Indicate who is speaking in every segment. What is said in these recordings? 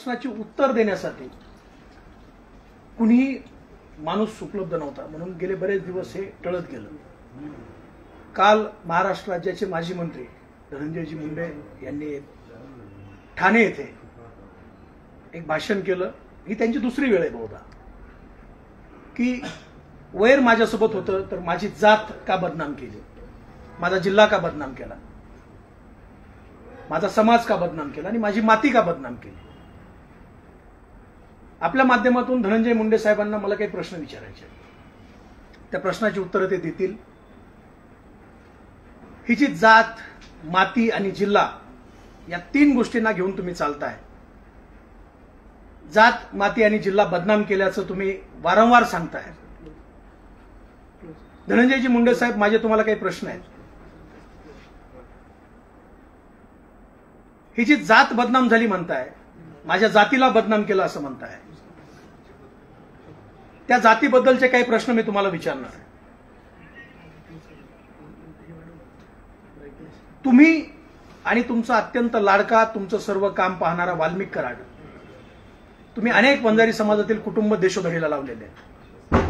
Speaker 1: प्रश्नाची उत्तर देण्यासाठी कुणीही माणूस उपलब्ध नव्हता, म्हणून गेले बरेच दिवस हे टळत गेलं। काल महाराष्ट्र राज्याचे माजी मंत्री धनंजयजी मुंडे यांनी ठाणे येथे एक भाषण केलं। ही त्यांची दुसरी वेळ आहे बहुधा, की वैर माझ्यासोबत होतं तर माझी जात का बदनाम केली, माझा जिल्हा का बदनाम केला, माझा समाज का बदनाम केला आणि माझी माती का बदनाम केली। आपल्या माध्यमातून धनंजय मुंडे साहेबांना मला काही प्रश्न विचारायचे, त्या प्रश्नाची उत्तरं ते देतील। ही जी जात, माती आणि जिल्हा या तीन गोष्टींना घेऊन तुम्ही चालताय, जात, माती आणि जिल्हा बदनाम केल्याचं तुम्ही वारंवार सांगताय। धनंजयजी मुंडे साहेब, माझे तुम्हाला काही प्रश्न आहेत। ही जी जात बदनाम झाली म्हणताय, माझ्या जातीला बदनाम केलं असं म्हणताय, त्या जातीबद्दलचे काही प्रश्न मी तुम्हाला विचारणार आहे। तुम्ही आणि तुमचा अत्यंत लाडका, तुमचं सर्व काम पाहणारा वाल्मिक कराड, तुम्ही अनेक वंजारी समाजातील कुटुंब देशोधडीला लावलेले आहेत,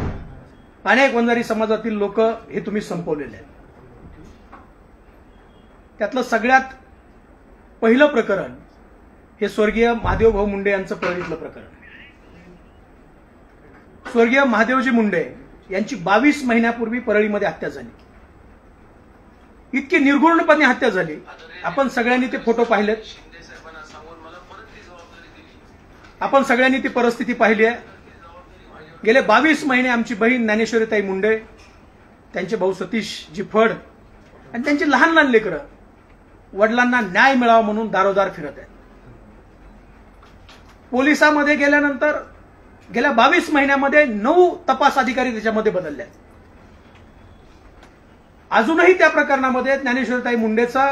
Speaker 1: अनेक वंजारी समाजातील लोक हे तुम्ही संपवलेले आहेत। त्यातलं सगळ्यात पहिलं प्रकरण हे स्वर्गीय महादेव भाऊ मुंडे यांचं परळीतलं प्रकरण। स्वर्गीय महादेवजी मुंडे यांची 22 महिन्यापूर्वी परळीमध्ये हत्या झाली। इतकी निर्घृणपणे हत्या झाली, आपण सगळ्यांनी ते फोटो पाहिलेत, आपण सगळ्यांनी ती परिस्थिती पाहिली आहे। गेले 22 महिने आमची बहीण ज्ञानेश्वरीताई मुंडे, त्यांचे भाऊ सतीशजी फड आणि त्यांची लहान लहान लेकरं वडिलांना न्याय मिळावा म्हणून दारोदार फिरत आहेत। पोलिसांमध्ये गेल्यानंतर गेल्या 22 महिन्यामध्ये 9 तपास अधिकारी त्याच्यामध्ये बदलले आहेत। अजूनही त्या प्रकरणामध्ये ज्ञानेश्वरीताई मुंडेचा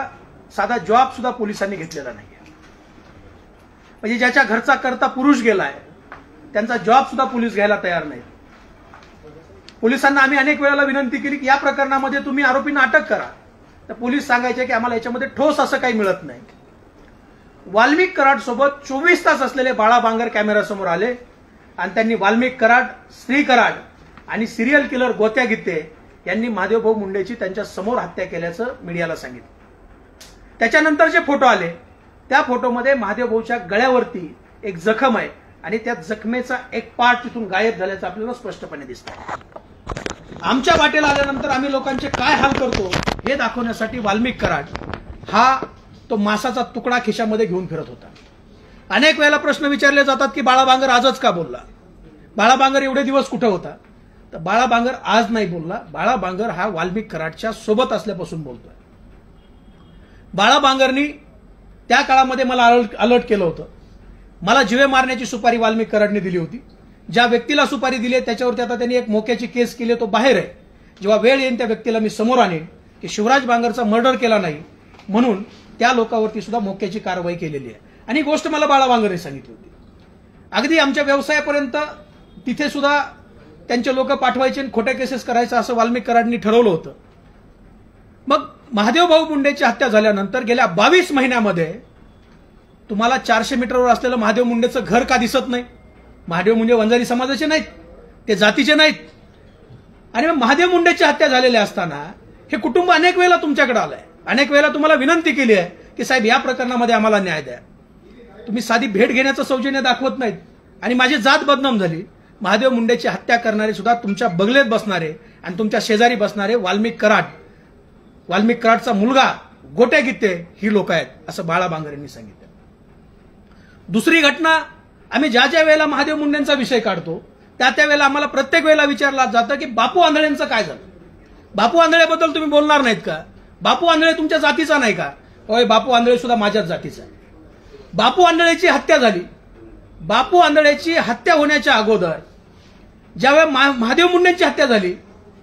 Speaker 1: साधा जॉब सुद्धा पोलिसांनी घेतलेला नाही। म्हणजे ज्याच्या घरचा करता पुरुष गेलाय त्यांचा जॉब सुद्धा पोलीस घ्यायला तयार नाहीत। पोलिसांना आम्ही अनेक वेळेला विनंती केली की या प्रकरणामध्ये तुम्ही आरोपींना अटक करा, तर पोलीस सांगायचे की आम्हाला याच्यामध्ये ठोस असं काही मिळत नाही। वाल्मिक कराड सोबत 24 तास असलेले बाळा बांगर कॅमेऱ्यासमोर आले आणि त्यांनी वाल्मिक कराड, श्री कराड आणि सिरियल किलर गोत्या गित्ते यांनी महादेवभाऊ मुंडेची त्यांच्या समोर हत्या केल्याचं मीडियाला सांगितलं। त्याच्यानंतर जे फोटो आले त्या फोटोमध्ये महादेवभाऊच्या गळ्यावरती एक जखम आहे आणि त्या जखमेचा एक पार्ट तिथून गायब झाल्याचं आपल्याला स्पष्टपणे दिसतं। आमच्या वाटेला आल्यानंतर आम्ही लोकांचे काय हाल करतो हे दाखवण्यासाठी वाल्मिक कराड हा तो मासाचा तुकडा खिशामध्ये घेऊन फिरत होता। अनेक वेळेला प्रश्न विचारले जातात की बाळा बांगर आजच का बोलला, बाळा बांगर एवढे दिवस कुठे होता, तर बाळा बांगर आज नाही बोलला, बाळा बांगर हा वाल्मिक कराडच्या सोबत असल्यापासून बोलतोय। बाळा बांगरनी त्या काळामध्ये मला अलर्ट केलं होतं, मला जीवे मारण्याची सुपारी वाल्मिक कराडने दिली होती। ज्या व्यक्तीला सुपारी दिली त्याच्यावरती आता त्यांनी एक मोक्याची केस केली, तो बाहेर आहे। जेव्हा वेळ येईल त्या व्यक्तीला मी समोर आणेन की शिवराज बांगरचा मर्डर केला नाही म्हणून त्या लोकांवरती सुद्धा मोक्याची कारवाई केलेली आहे। आणि ही गोष्ट मला बाळा बांगरने सांगितली होती। अगदी आमच्या व्यवसायापर्यंत तिथे सुद्धा त्यांचे लोक पाठवायचे आणि खोट्या केसेस करायचं असं वाल्मिक कराडनी ठरवलं होतं। मग महादेवभाऊ मुंडेची हत्या झाल्यानंतर गेल्या 22 महिन्यामध्ये तुम्हाला 400 मीटरवर असलेलं महादेव मुंडेचं घर का दिसत नाही? महादेव मुंडे वंजारी समाजाचे नाहीत, ते जातीचे नाहीत। आणि मग महादेव मुंडेची हत्या झालेली असताना हे कुटुंब अनेक वेळेला तुमच्याकडे आलंय, अनेक वेळेला तुम्हाला विनंती केली आहे की साहेब या प्रकरणामध्ये आम्हाला न्याय द्या। तुम्ही साधी भेट घेण्याचं सौजन्य दाखवत नाहीत आणि माझी जात बदनाम झाली। महादेव मुंडेची हत्या करणारे सुद्धा तुमच्या बगलेत बसणारे आणि तुमच्या शेजारी बसणारे वाल्मिक कराड, वाल्मिक कराडचा मुलगा गोट्या गित्ते ही लोक आहेत असं बाळा बांगर यांनी सांगितलं। दुसरी घटना, आम्ही ज्या ज्या वेळेला महादेव मुंडेंचा विषय काढतो त्या वेळेला आम्हाला प्रत्येक वेळेला विचारलं जातं की बापू आंधळेंचं काय झालं, बापू आंधळेबद्दल तुम्ही बोलणार नाहीत का, बापू आंधळे तुमच्या जातीचा नाही का? होय, बापू आंधळे सुद्धा माझ्याच जातीचा आहे। बापू आंधळेची हत्या झाली, बापू आंधळेची हत्या होण्याच्या अगोदर ज्यावेळेला महादेव मुंडेंची हत्या झाली,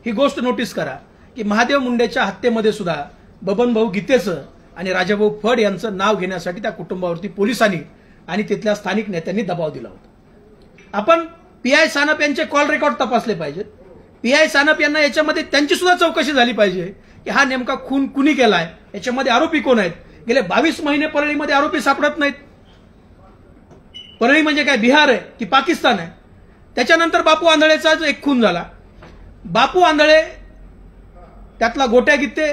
Speaker 1: ही गोष्ट नोटीस करा की महादेव मुंडेच्या हत्येमध्ये सुद्धा बबनभाऊ गीतेचं आणि राजाभाऊ फड यांचं नाव घेण्यासाठी त्या कुटुंबावरती पोलिसांनी आणि तिथल्या स्थानिक नेत्यांनी दबाव दिला होता। आपण पीआय सानप यांचे कॉल रेकॉर्ड तपासले पाहिजेत। पीआय सानप यांना याच्यामध्ये त्यांची सुद्धा चौकशी झाली पाहिजे की हा नेमका खून कुणी केलाय, याच्यामध्ये आरोपी कोण आहेत। गेले 22 महिने परळीमध्ये आरोपी सापडत नाहीत। परळी म्हणजे काय बिहार आहे की पाकिस्तान आहे? त्याच्यानंतर बापू आंधळेचा जो एक खून झाला, बापू आंधळे त्यातला गोट्या गीते,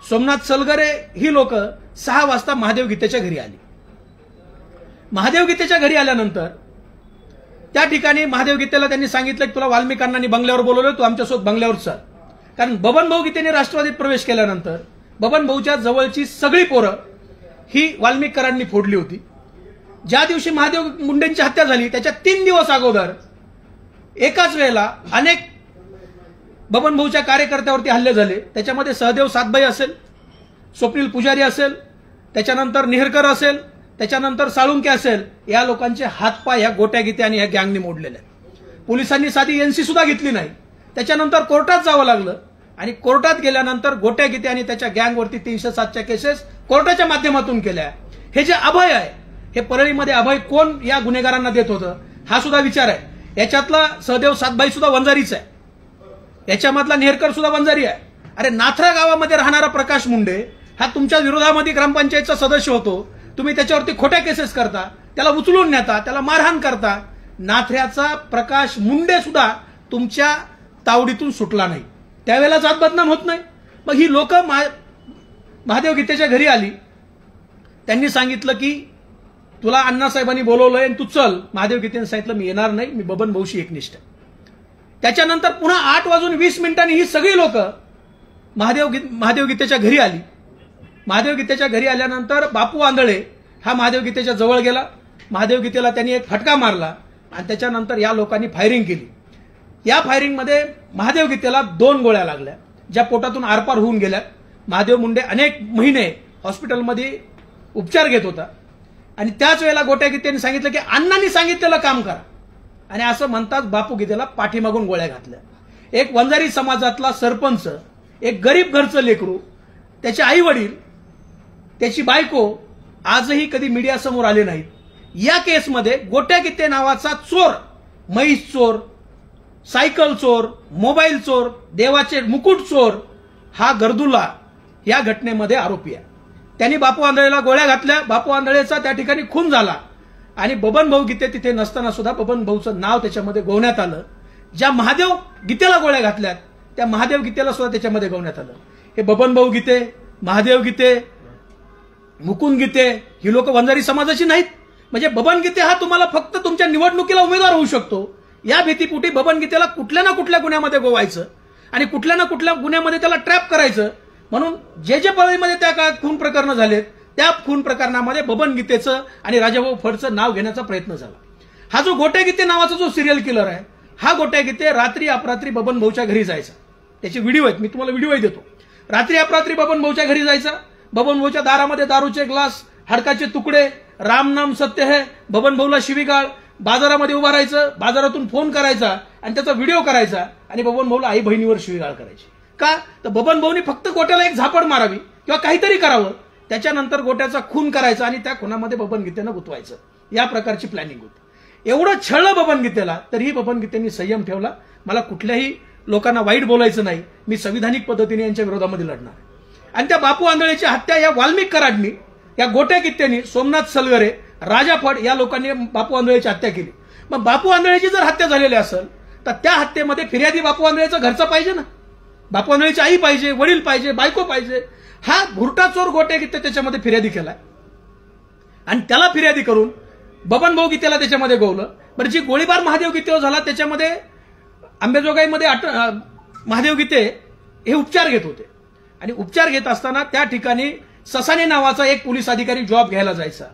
Speaker 1: सोमनाथ सलगरे ही लोक 6 वाजता महादेव गीतेच्या घरी आली. महादेव गीतेच्या घरी आल्यानंतर त्या ठिकाणी महादेव गीतेला त्यांनी सांगितलं की तुला वाल्मिकांनी बंगल्यावर बोलवलं, तू आमच्यासोबत बंगल्यावर चल. कारण बबन भाऊ गीतेने राष्ट्रवादीत प्रवेश केल्यानंतर बबन भाऊच्या जवळची सगळी पोरं ही वाल्मिकरांनी फोडली होती. ज्या दिवशी महादेव मुंडेंची हत्या झाली त्याच्या 3 दिवस अगोदर एकाच वेळेला अनेक बबन भाऊच्या कार्यकर्त्यावरती हल्ले झाले. त्याच्यामध्ये सहदेव सातबाई असेल, स्वप्नील पुजारी असेल, त्याच्यानंतर नेहरकर असेल, त्याच्यानंतर साळुंके असेल, या लोकांचे हातपाय ह्या गोट्या गीते आणि ह्या गँगने मोडलेले आहेत. पोलिसांनी साधी एनसी सुद्धा घेतली नाही. त्याच्यानंतर कोर्टात जावं लागलं आणि कोर्टात गेल्यानंतर गोट्या गीते आणि त्याच्या गँगवरती 307च्या केसेस कोर्टाच्या माध्यमातून केल्या. हे जे अभय आहे, हे परळीमध्ये अभय कोण या गुन्हेगारांना देत होतं हा सुद्धा विचार आहे. याच्यातला सहदेव सातबाई सुद्धा वंजारीच आहे, याच्यामधला नेहरकर सुद्धा वंजारी आहे. अरे नाथरा गावामध्ये राहणारा प्रकाश मुंडे हा तुमच्या विरोधामध्ये ग्रामपंचायतचा सदस्य होतो, तुम्ही त्याच्यावरती खोट्या केसेस करता, त्याला उचलून नेता, त्याला मारहाण करता. नाथऱ्याचा प्रकाश मुंडे सुद्धा तुमच्या तावडीतून सुटला नाही, त्यावेळेला जात बदनाम होत नाही. मग ही लोक महादेव गीतेच्या घरी आली, त्यांनी सांगितलं की तुला अण्णासाहेबांनी बोलवलंय आणि तू चल. महादेव गीतेने सांगितलं मी येणार नाही, मी बबन भाऊशी एकनिष्ठ. त्याच्यानंतर पुन्हा 8:20 ही सगळी लोक महादेव गीतेच्या घरी आली. महादेव गीतेच्या घरी आल्यानंतर बापू आंधळे हा महादेव गीतेच्या जवळ गेला. महादेव गीतेला त्यांनी एक फटका मारला आणि त्याच्यानंतर या लोकांनी फायरिंग केली. या फायरिंगमध्ये महादेव गीतेला 2 गोळ्या लागल्या, ज्या पोटातून आरपार होऊन गेल्या. महादेव मुंडे अनेक महिने हॉस्पिटलमध्ये उपचार घेत होता आणि त्याच वेळेला गोट्या गीतेने सांगितलं की अण्णांनी सांगितलेलं काम करा, आणि असं म्हणतात बापू गीतेला पाठीमागून गोळ्या घातल्या. एक वंजारी समाजातला सरपंच, एक गरीब घरचं लेकरू, त्याचे आई वडील, त्याची बायको आजही कधी मीडियासमोर आले नाहीत. या केसमध्ये गोट्या गीते नावाचा चोर, म्हैस चोर, सायकल चोर, मोबाईल चोर, देवाचे मुकुट चोर हा गर्दुला या घटनेमध्ये आरोपी आहे. त्यांनी बापू आंधळेला गोळ्या घातल्या, बापू आंधळेचा त्या ठिकाणी खून झाला आणि बबन भाऊ गीते तिथे नसताना सुद्धा बबन भाऊचं नाव त्याच्यामध्ये गोवण्यात आलं. ज्या महादेव गीतेला गोळ्या घातल्यात त्या महादेव गीतेला सुद्धा त्याच्यामध्ये गोवण्यात आलं. हे बबन भाऊ गीते, महादेव गीते, मुकुंद गीते ही लोक वंजारी समाजाची नाहीत. म्हणजे बबन गीते हा तुम्हाला फक्त तुमच्या निवडणुकीला उमेदवार होऊ शकतो या भीतीपोटी बबन गीतेला कुठल्या ना कुठल्या गुन्ह्यामध्ये गोवायचं आणि कुठल्या ना कुठल्या गुन्ह्यामध्ये त्याला ट्रॅप करायचं. म्हणून जे परळीमध्ये त्या काळात खून प्रकरण झालेत त्या खून प्रकरणामध्ये बबन गीतेचं आणि राजाभाऊ फडचं नाव घेण्याचा प्रयत्न झाला. हा जो गोट्या गीते नावाचा जो सिरियल किलर आहे, हा गोट्या गीते रात्री अपरात्री बबन भाऊच्या घरी जायचा. त्याचे व्हिडिओ आहेत, मी तुम्हाला व्हिडिओही देतो. रात्री अपरात्री बबन भाऊच्या घरी जायचा, बबन भाऊच्या दारामध्ये दारूचे ग्लास, हाडकाचे तुकडे, राम नाम सत्य है, बबन भाऊला शिवीगाळ, बाजारामध्ये उभा राहायचं, बाजारातून फोन करायचा आणि त्याचा व्हिडिओ करायचा आणि बबन भाऊला आई बहिणीवर शिवीगाळ करायची. का तर बबन भाऊनी फक्त गोट्याला एक झापड मारावी किंवा काहीतरी करावं, त्याच्यानंतर गोट्याचा खून करायचा आणि त्या खुनामध्ये बबन गीतेनं गुंतवायचं, या प्रकारची प्लॅनिंग होती. एवढं छळलं बबन गीतेला, तरीही बबन गीतेंनी संयम ठेवला. मला कुठल्याही लोकांना वाईट बोलायचं नाही, मी संविधानिक पद्धतीने यांच्या विरोधामध्ये लढणार. आणि त्या बापू आंधळेची हत्या या वाल्मिक कराडनी, या गोट्या गीतेंनी, सोमनाथ सलगरे, राजा फड या लोकांनी बापू आंधळेची हत्या केली. मग बापू आंधळेची जर हत्या झालेली असेल तर त्या हत्येमध्ये फिर्यादी बापू आंधळेचा घरचा पाहिजे ना, बापू आंधळेची आई पाहिजे, वडील पाहिजे, बायको पाहिजे. हा भुरटा चोर गोट्या गीते त्याच्यामध्ये फिर्यादी केलाय आणि त्याला फिर्यादी करून बबन भाऊ गीतेला त्याच्यामध्ये गोवलं. बरं, जी गोळीबार महादेव गीतेवर झाला त्याच्यामध्ये अंबेजोगाईमध्ये महादेव गीते हे उपचार घेत होते आणि उपचार घेत असताना त्या ठिकाणी ससाने नावाचा एक पोलीस अधिकारी जॉब घ्यायला जायचा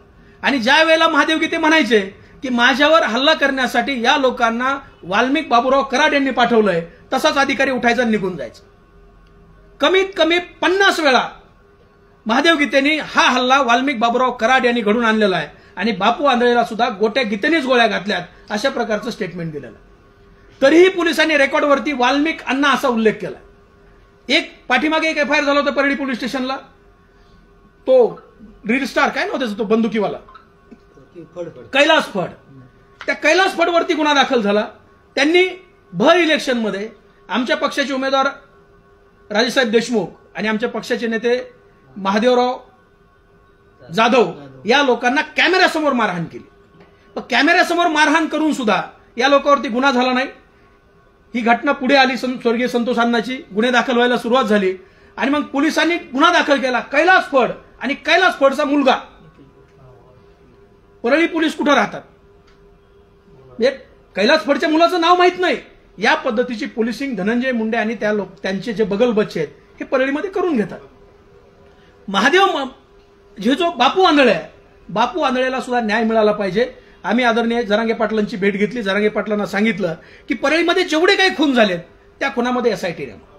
Speaker 1: आणि ज्या वेळेला महादेव गीते म्हणायचे की माझ्यावर हल्ला करण्यासाठी या लोकांना वाल्मिक बाबूराव कराड यांनी पाठवलंय, तसाच अधिकारी उठायचा निघून जायचा. कमीत कमी 50 वेळा महादेव गीतेंनी हा हल्ला वाल्मिक बाबूराव कराड यांनी घडून आणलेला आहे आणि बापू आंधळेला सुद्धा गोट्या गीतेनेच गोळ्या घातल्यात, अशा प्रकारचं स्टेटमेंट दिलेलं. तरीही पोलिसांनी रेकॉर्डवरती वाल्मिक अण्णा असा उल्लेख केला. एक पाठीमागे एक एफआयआर झाला होता परळी पोलीस स्टेशनला, तो रील स्टार काय नव्हतं, तो बंदुकीवाला कैलास फड, त्या कैलास फडवरती गुन्हा दाखल झाला. त्यांनी भर इलेक्शनमध्ये आमच्या पक्षाचे उमेदवार राजेसाहेब देशमुख आणि आमच्या पक्षाचे नेते महादेवराव जाधव या लोकांना कॅमेऱ्यासमोर मारहाण केली. पण कॅमेऱ्यासमोर मारहाण करून सुद्धा या लोकांवरती गुन्हा झाला नाही। ही घटना पुढे आली, स्वर्गीय संतोष अण्णाची, गुन्हे दाखल व्हायला सुरुवात झाली आणि मग पोलिसांनी गुन्हा दाखल केला। कैलास फड आणि कैलास फडचा मुलगा, परळी पोलीस कुठं राहतात, कैलास फडच्या मुलाचं नाव माहित नाही। या पद्धतीची पोलिसिंग धनंजय मुंडे आणि त्यांचे जे बगल बच्चे आहेत हे परळीमध्ये करून घेतात। महादेव जे जो बापू आंधळे आहे, बापू आंधळेला सुद्धा न्याय मिळाला पाहिजे। आम्ही आदरणीय जरांगे पाटलांची भेट घेतली, जरांगे पाटलांना सांगितलं की परळीमध्ये जेवढे काही खून झालेत त्या खुनामध्ये एसआयटी नेमा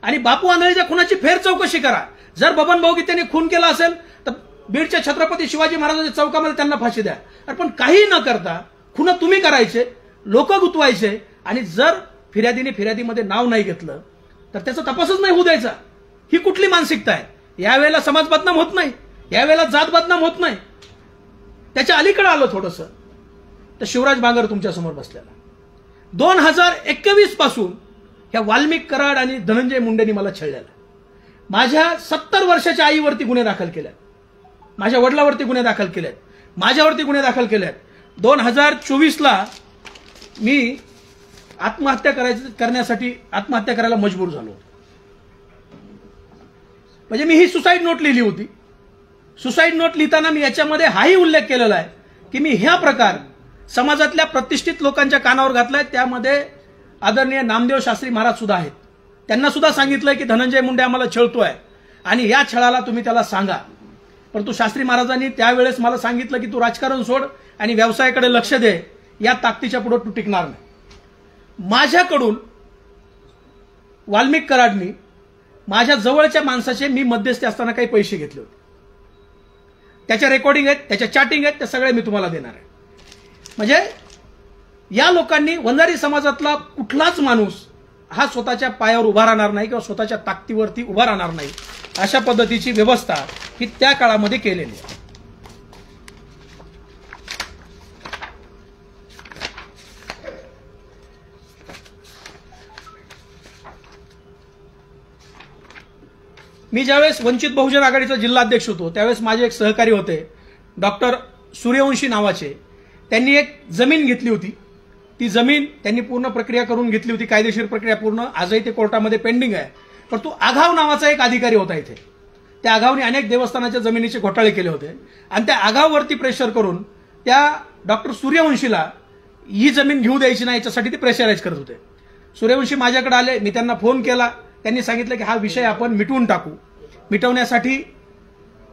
Speaker 1: आणि बापू आंधळेच्या खुनाची फेर चौकशी करा। जर बबन भाऊ गीतेने खून केला असेल तर बीडच्या छत्रपती शिवाजी महाराजांच्या चौकामध्ये त्यांना फाशी द्या। पण काही न करता खुन तुम्ही करायचे, लोक गुतवायचे आणि जर फिर्यादीमध्ये नाव नाही घेतलं तर त्याचा तपासच नाही होऊ द्यायचा। ही कुठली मानसिकता आहे? यावेळेला समाज बदनाम होत नाही, यावेळेला जात बदनाम होत नाही। त्याच्या अलीकडे आलं थोडंसं तर शिवराज बांगर तुमच्या समोर बसलेला 2021 पासून ह्या वाल्मिक कराड आणि धनंजय मुंडेंनी मला छळलेला। माझ्या 70 वर्षाच्या आईवरती गुन्हे दाखल केले, माझ्या वडिलांवरती गुन्हे दाखल केलेत, माझ्यावरती गुन्हे दाखल केलेत। 2024ला मी आत्महत्या करायला मजबूर झालो। म्हणजे मी ही सुसाईड नोट लिहिली होती। सुसाईड नोट लिहिताना मी याच्यामध्ये हाही उल्लेख केलेला आहे की मी ह्या प्रकार समाजातल्या प्रतिष्ठित लोकांच्या कानावर घातलाय। त्यामध्ये आदरणीय नामदेव शास्त्री महाराज सुद्धा आहेत। त्यांना सुद्धा सांगितलंय की धनंजय मुंडे आम्हाला छळतोय आणि या छळाला तुम्ही त्याला सांगा। परंतु शास्त्री महाराजांनी त्यावेळेस मला सांगितलं की तू राजकारण सोड आणि व्यवसायाकडे लक्ष दे, या ताकदीच्या पुढे तू टिकणार नाही। माझ्याकडून वाल्मिक कराडनी माझ्या जवळच्या माणसाचे मी मध्यस्थी असताना काही पैसे घेतले होते, त्याच्या रेकॉर्डिंग आहेत, त्याच्या चॅटिंग आहेत, ते सगळे मी तुम्हाला देणार आहे। म्हणजे या लोकांनी वंजारी समाजातला कुठलाच माणूस हा स्वतःच्या पायावर उभा राहणार नाही किंवा स्वतःच्या ताकदीवरती उभा राहणार नाही, अशा पद्धतीची व्यवस्था ही त्या काळामध्ये केलेली आहे। मी ज्यावेळेस वंचित बहुजन आघाडीचा जिल्हा अध्यक्ष होतो त्यावेळेस माझे एक सहकारी होते डॉक्टर सूर्यवंशी नावाचे। त्यांनी एक जमीन घेतली होती, ती जमीन त्यांनी पूर्ण प्रक्रिया करून घेतली होती, कायदेशीर प्रक्रिया पूर्ण, आजही ते कोर्टामध्ये पेंडिंग आहे। परंतु आघाव नावाचा एक अधिकारी होता इथे, त्या आघावने अनेक देवस्थानाच्या जमिनीचे घोटाळे केले होते आणि त्या आघाववरती प्रेशर करून त्या डॉक्टर सूर्यवंशीला ही जमीन घेऊ द्यायची नाही याच्यासाठी ते प्रेशराईज करत होते। सूर्यवंशी माझ्याकडे आले, मी त्यांना फोन केला, त्यांनी सांगितलं की हा विषय आपण मिटवून टाकू। मिटवण्यासाठी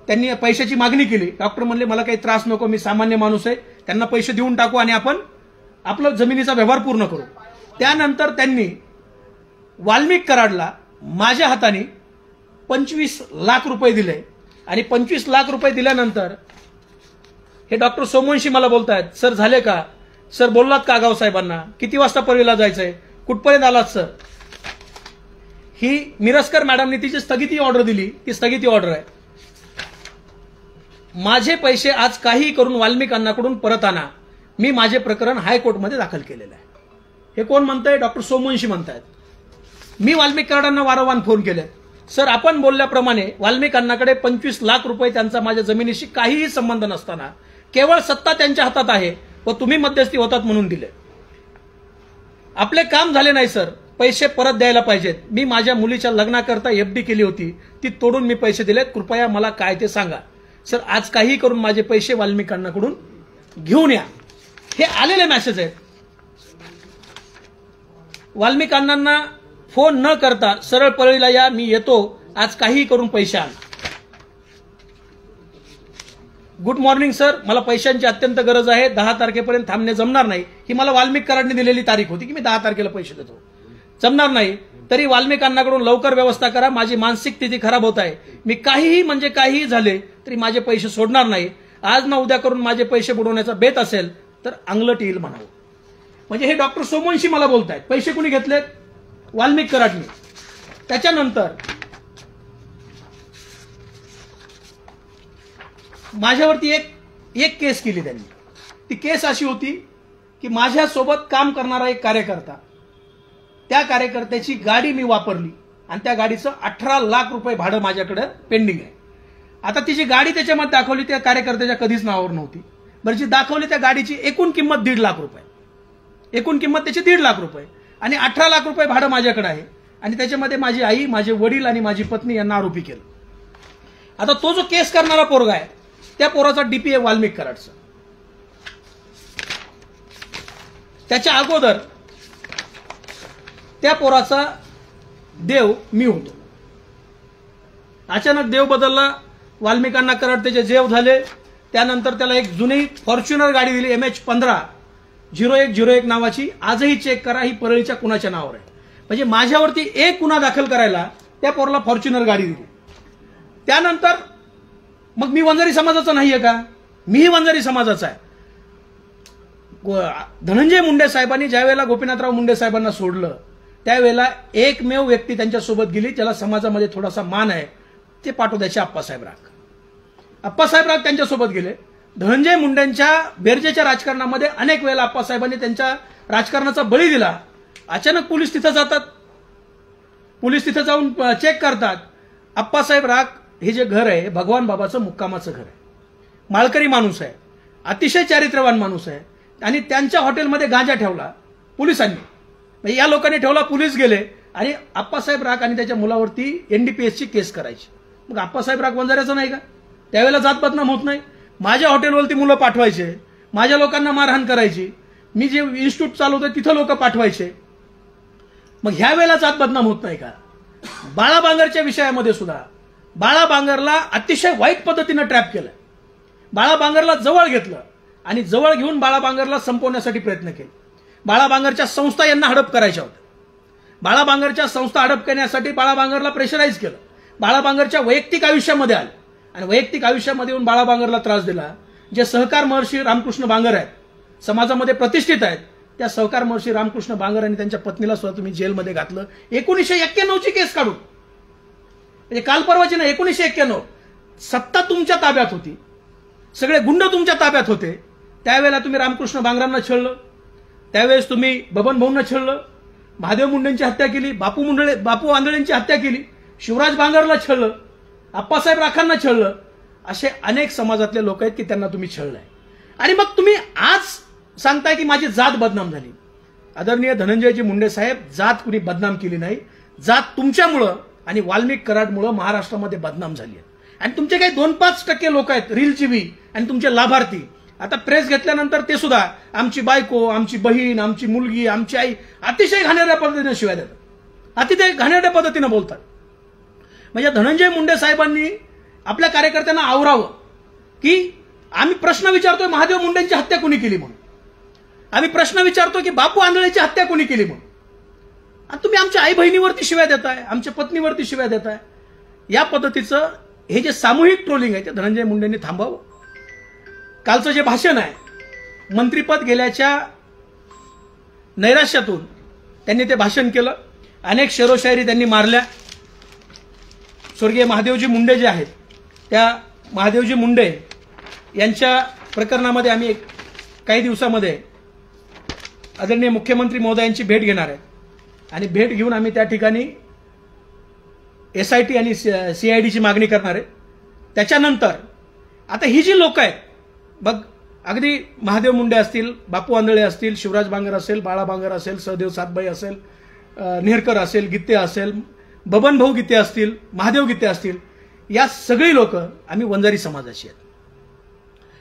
Speaker 1: त्यांनी पैशाची मागणी केली। डॉक्टर म्हणले मला काही त्रास नको, मी सामान्य माणूस आहे, त्यांना पैसे देऊन टाकू आणि आपण आपलं जमिनीचा व्यवहार पूर्ण करू। त्यानंतर त्यांनी वाल्मिक कराडला माझ्या हाताने 25 लाख रुपये दिले आणि 25 लाख रुपये दिल्यानंतर हे डॉक्टर सोमवंशी मला बोलतायत, सर झाले का, सर बोललात का आगाव साहेबांना, किती वाजता परळीला जायचंय, कुठपर्यंत आलात सर। ही मिरस्कर मॅडमने तिची स्थगिती ऑर्डर दिली, ती स्थगिती ऑर्डर आहे। माझे पैसे आज काही करून वाल्मिक अण्णाकडून परत आणा, मी माझे प्रकरण हायकोर्टमध्ये दाखल केलेलं आहे। हे कोण म्हणतंय? डॉक्टर सोमवंशी म्हणतायत। मी वाल्मिक कराडांना वारंवार फोन केले, सर आपण बोलल्याप्रमाणे वाल्मिक अण्णाकडे 25 लाख रुपये त्यांचा माझ्या जमिनीशी काहीही संबंध नसताना केवळ सत्ता त्यांच्या हातात आहे व तुम्ही मध्यस्थी होतात म्हणून दिले। आपले काम झाले नाही सर, पैसे परत द्यायला पाहिजेत। मी माझ्या मुलीच्या लग्नाकरता एफडी केली होती, ती तोडून मी पैसे दिलेत, कृपया मला काय ते सांगा। सर आज काही करून माझे पैसे वाल्मिक अण्णाकडून घेऊन या। हे आलेले मेसेज आहेत। वाल्मिक अण्णांना फोन न करता सरळ परळीला या, मी येतो, आज काही करून पैसे आण। गुड मॉर्निंग सर, मला पैशांची अत्यंत गरज आहे, 10 तारखेपर्यंत थांबणे जमणार नाही। ही मला वाल्मिक कराडने दिलेली तारीख होती की मी 10 तारखेला पैसे देतो, जमणार नाही तरी वाल्मिक अण्णाकडून लवकर व्यवस्था करा, माझी मानसिक स्थिती खराब होत आहे, मी काहीही म्हणजे काहीही झाले तरी माझे पैसे सोडणार नाही। आज ना उद्या करून माझे पैसे बुडवण्याचा बेत असेल तर अंगलट येईल म्हणावं। म्हणजे हे डॉक्टर सोमवंशी मला बोलतायत। पैसे कुणी घेतलेत? वाल्मिक कराडने। त्याच्यानंतर माझ्यावरती एक केस केली त्यांनी। ती केस अशी होती की माझ्यासोबत काम करणारा एक कार्यकर्ता, त्या कार्यकर्त्याची गाडी मी वापरली आणि त्या गाडीचं 18 लाख रुपये भाडं माझ्याकडे पेंडिंग आहे। आता तिची गाडी त्याच्यामध्ये दाखवली, त्या कार्यकर्त्याच्या कधीच नावावर नव्हती। बरं, जी दाखवली त्या गाडीची एकूण किंमत 1.5 लाख रुपये, एकूण किंमत त्याची 1.5 लाख रुपये आणि 18 लाख रुपये भाडं माझ्याकडे आहे आणि त्याच्यामध्ये माझी आई, माझे वडील आणि माझी पत्नी यांना आरोपी केलं. आता तो जो केस करणारा पोरगा आहे त्या पोराचा डीपी आहे वाल्मिक कराडचा. त्याच्या अगोदर त्या पोराचा देव मी होतो. अचानक देव बदलला, वाल्मिकांना कराड त्याचे जेव झाले. त्यानंतर त्याला एक जुनी फॉर्च्युनर गाडी दिली MH150101 नावाची. आजही चेक करा, ही परळीच्या कुणाच्या नावावर आहे. म्हणजे माझ्यावरती एक गुन्हा दाखल करायला त्या पोराला फॉर्च्युनर गाडी दिली. त्यानंतर मग मी वंजारी समाजाचा नाहीये का? मीही वंजारी समाजाचा आहे. धनंजय मुंडे साहेबांनी ज्यावेळेला गोपीनाथराव मुंडे साहेबांना सोडलं त्यावेळेला एकमेव व्यक्ती त्यांच्यासोबत गेली ज्याला समाजामध्ये थोडासा मान आहे, ते पाटोद्याचे आप्पासाहेब राग. आप्पासाहेब राग त्यांच्यासोबत गेले. धनंजय मुंडेंच्या बेरजेच्या राजकारणामध्ये अनेक वेळेला आप्पासाहेबांनी त्यांच्या राजकारणाचा बळी दिला. अचानक पोलीस तिथं जातात, पोलीस तिथं जाऊन चेक करतात. आप्पासाहेब राग हे जे घर आहे भगवान बाबाचं मुक्कामाचं घर आहे. माळकरी माणूस आहे, अतिशय चारित्र्यवान माणूस आहे आणि त्यांच्या हॉटेलमध्ये गांजा ठेवला पोलिसांनी. म्हणजे या लोकांनी ठेवला, पोलीस गेले आणि आप्पासाहेब राग आणि त्याच्या मुलावरती NDPSची केस करायची. मग आप्पासाहेब राग वंजाऱ्याचा नाही का? त्यावेळेला जात बदनाम होत नाही. माझ्या हॉटेलवरती मुलं पाठवायचे, माझ्या लोकांना मारहाण करायची, मी जे इन्स्टिट्यूट चालवतोय तिथं लोक पाठवायचे. मग ह्या वेळेला जात बदनाम होत नाही का? बाळा बांगरच्या विषयामध्ये सुद्धा बाळा बांगरला अतिशय वाईट पद्धतीनं ट्रॅप केलं. बाळा बांगरला जवळ घेतलं आणि जवळ घेऊन बाळा बांगरला संपवण्यासाठी प्रयत्न केले. बाळा बांगरच्या संस्था यांना हडप करायच्या होत्या. बाळा बांगरच्या संस्था हडप करण्यासाठी बाळा बांगरला प्रेशराईज केलं. बाळा बांगरच्या वैयक्तिक आयुष्यामध्ये आले आणि वैयक्तिक आयुष्यामध्ये येऊन बाळा बांगरला त्रास दिला. जे सहकार महर्षी रामकृष्ण बांगर आहेत, समाजामध्ये प्रतिष्ठित आहेत, त्या सहकार महर्षी रामकृष्ण बांगर आणि त्यांच्या पत्नीला सुद्धा तुम्ही जेलमध्ये घातलं. 1991ची केस काढून, म्हणजे काल परवाची ना, 1991. सत्ता तुमच्या ताब्यात होती, सगळे गुंड तुमच्या ताब्यात होते. त्यावेळेला तुम्ही रामकृष्ण बांगरांना छळलं, त्यावेळेस तुम्ही बबन भाऊंना छळलं, महादेव मुंडेंची हत्या केली, बापू आंधळेंची हत्या केली, शिवराज बांगरला छळलं, आप्पासाहेब राखांना छळलं. असे अनेक समाजातले लोक आहेत की त्यांना तुम्ही छळलंय. आणि मग तुम्ही आज सांगताय की माझी जात बदनाम झाली. आदरणीय धनंजयजी मुंडे साहेब, जात कुणी बदनाम केली नाही. जात तुमच्यामुळं आणि वाल्मिक कराडमुळं महाराष्ट्रामध्ये बदनाम झाली आहे. आणि तुमचे काही 2-5% लोक आहेत रीलजीवी आणि तुमचे लाभार्थी. आता प्रेस घेतल्यानंतर ते सुद्धा आमची बायको, आमची बहीण, आमची मुलगी, आमची आई अतिशय घाणेरड्या पद्धतीने शिवाय देतात, अतिशय घाणेरड्या पद्धतीने बोलतात. म्हणजे धनंजय मुंडे साहेबांनी आपल्या कार्यकर्त्यांना आवरावं की आम्ही प्रश्न विचारतोय महादेव मुंडेंची हत्या कोणी केली म्हणून, आम्ही प्रश्न विचारतो की बापू आंधळेची हत्या कोणी केली म्हणून, आणि तुम्ही आमच्या आई बहिणीवरती शिव्या देताय, आमच्या पत्नीवरती शिव्या देताय. या पद्धतीचं हे जे सामूहिक ट्रोलिंग आहे ते धनंजय मुंडेंनी थांबावं. कालचं जे भाषण आहे, मंत्रीपद गेल्याच्या नैराश्यातून त्यांनी ते भाषण केलं. अनेक शेरोशायरी त्यांनी मारल्या. स्वर्गीय महादेवजी मुंडे जे आहेत, त्या महादेवजी मुंडे यांच्या प्रकरणामध्ये आम्ही काही दिवसामध्ये आदरणीय मुख्यमंत्री महोदयांची भेट घेणार आहे आणि भेट घेऊन आम्ही त्या ठिकाणी SIT आणि CIDची मागणी करणार आहे. त्याच्यानंतर आता ही जी लोक आहेत बघ, अगदी महादेव मुंडे असतील, बापू आंधळे असतील, शिवराज बांगर असेल, बाळा बांगर असेल, सहदेव सातबाई असेल, नेहरकर असेल, गित्ते असेल, बबन भाऊ गित्ते असतील, महादेव गित्ते असतील, या सगळी लोक आम्ही वंजारी समाजाची आहेत.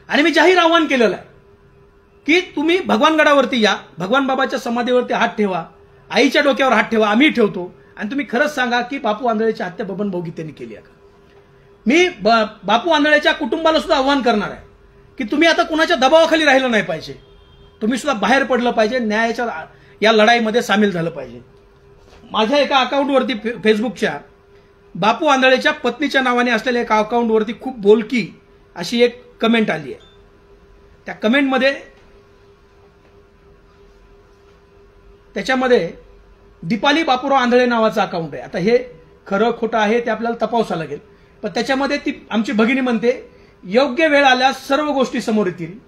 Speaker 1: आणि मी जाहीर आवाहन केलेलं आहे की तुम्ही भगवानगडावरती या, भगवान बाबाच्या समाधीवरती हात ठेवा, आईच्या डोक्यावर हात ठेवा, आम्ही ठेवतो, आणि तुम्ही खरंच सांगा की बापू आंधळेची हत्या बबन भाऊ गित्तेंनी केली आहे का. मी बापू आंधळेच्या कुटुंबाला सुद्धा आवाहन करणार आहे की तुम्ही आता कुणाच्या दबावाखाली राहिलं नाही पाहिजे, तुम्ही सुद्धा बाहेर पडलं पाहिजे, न्यायाच्या या लढाईमध्ये सामील झालं पाहिजे. माझ्या एका अकाउंटवरती फेसबुकच्या बापू आंधळेच्या पत्नीच्या नावाने असलेल्या एका अकाउंटवरती खूप बोलकी अशी एक कमेंट आली आहे. त्या कमेंटमध्ये त्याच्यामध्ये दीपाली बापूराव आंधळे नावाचं अकाउंट आहे. आता हे खरं खोटं आहे ते आपल्याला तपासावं लागेल, पण त्याच्यामध्ये ती आमची भगिनी म्हणते, योग्य वेळ आल्यास सर्व गोष्टी समोर येतील,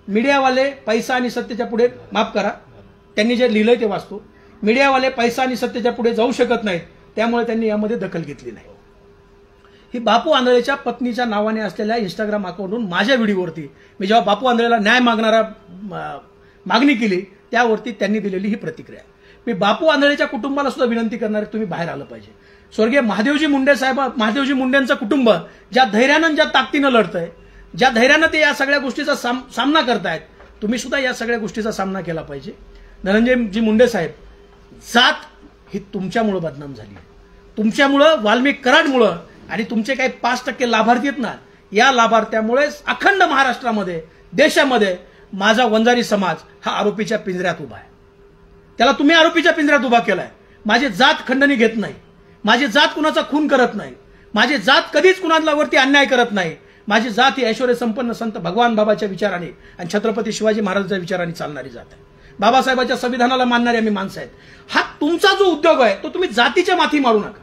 Speaker 1: मीडियावाले पैसा आणि सत्तेच्या पुढे, माफ करा त्यांनी जे लिहिलंय ते वाचतो, मीडियावाले पैसा आणि सत्तेच्या पुढे जाऊ शकत नाहीत, त्यामुळे त्यांनी यामध्ये दखल घेतली नाही. ही बापू आंधळेच्या पत्नीच्या नावाने असलेल्या इंस्टाग्राम अकाउंटवरून माझ्या व्हिडिओवरती मी जेव्हा बापू आंधळेला न्याय मागणी केली त्यावरती त्यांनी दिलेली ही प्रतिक्रिया. मी बापू आंधळेच्या कुटुंबाला सुद्धा विनंती करणार तुम्ही बाहेर आलं पाहिजे. स्वर्गीय महादेवजी मुंडेंचं कुटुंब ज्या धैर्यानं ज्या ताकदीनं लढतंय, ज्या धैर्यानं ते या सगळ्या गोष्टीचा सामना करतायत, तुम्ही सुद्धा या सगळ्या गोष्टीचा सामना केला पाहिजे. धनंजयजी मुंडे साहेब, जात ही तुमच्यामुळे बदनाम झाली, तुमच्यामुळं वाल्मिक कराडमुळं आणि तुमचे काही 5% लाभार्थी आहेत ना, या लाभार्थ्यामुळे अखंड महाराष्ट्रामध्ये देशामध्ये माझा वंजारी समाज हा आरोपीच्या पिंजऱ्यात उभा आहे. त्याला तुम्ही आरोपीच्या पिंजऱ्यात उभा केलाय. माझी जात खंडणी घेत नाही, माझी जात कुणाचा खून करत नाही, माझी जात कधीच कुणावरती अन्याय करत नाही. माझी जात ही ऐश्वर्य संपन्न संत भगवान बाबाच्या विचाराने आणि छत्रपती शिवाजी महाराजांच्या विचाराने चालणारी जात आहे. बाबासाहेबांच्या संविधानाला मानणारी आम्ही माणसं आहेत. हा तुमचा जो उद्योग आहे तो तुम्ही जातीच्या माथी मारू नका.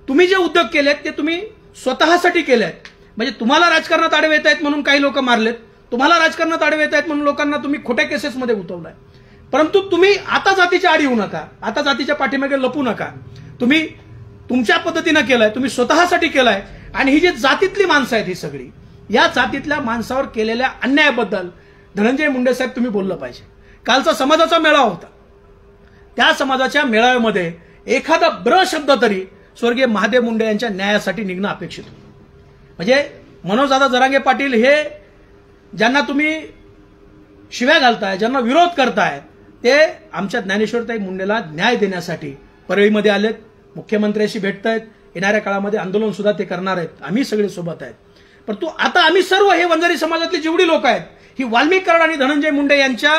Speaker 1: तुम्ही जे उद्योग केलेत ते तुम्ही स्वतःसाठी केलेत. म्हणजे तुम्हाला राजकारणात आडवे येत आहेत म्हणून काही लोक मारलेत, तुम्हाला राजकारणात आडवे येत आहेत म्हणून लोकांना तुम्ही खोट्या केसेसमध्ये उतरवलाय. परंतु तुम्ही आता जातीच्या आडी येऊ नका, आता जातीच्या पाठीमागे लपू नका. तुम्ही तुमच्या पद्धतीनं केलाय, तुम्ही स्वतःसाठी केलाय. आणि ही जी जातीतली माणसं आहेत ही सगळी, या जातीतल्या माणसावर केलेल्या अन्यायाबद्दल धनंजय मुंडे साहेब तुम्ही बोललं पाहिजे. कालचा समाजाचा मेळावा होता, त्या समाजाच्या मेळाव्यामध्ये एखादा ब्र शब्द तरी स्वर्गीय महादेव मुंडे यांच्या न्यायासाठी निघणं अपेक्षित होतं. म्हणजे मनोजदादा जरांगे पाटील हे ज्यांना तुम्ही शिव्या घालताय, ज्यांना विरोध करताय, ते आमच्या ज्ञानेश्वरताई मुंडेला न्याय देण्यासाठी परळीमध्ये आलेत, मुख्यमंत्र्यांशी भेटतायत. येणाऱ्या काळामध्ये आंदोलन सुद्धा ते करणार आहेत. आम्ही सगळे सोबत आहेत. परंतु आता आम्ही सर्व हे वंजारी समाजातली जेवढी लोक आहेत, ही वाल्मिक कराड आणि धनंजय मुंडे यांच्या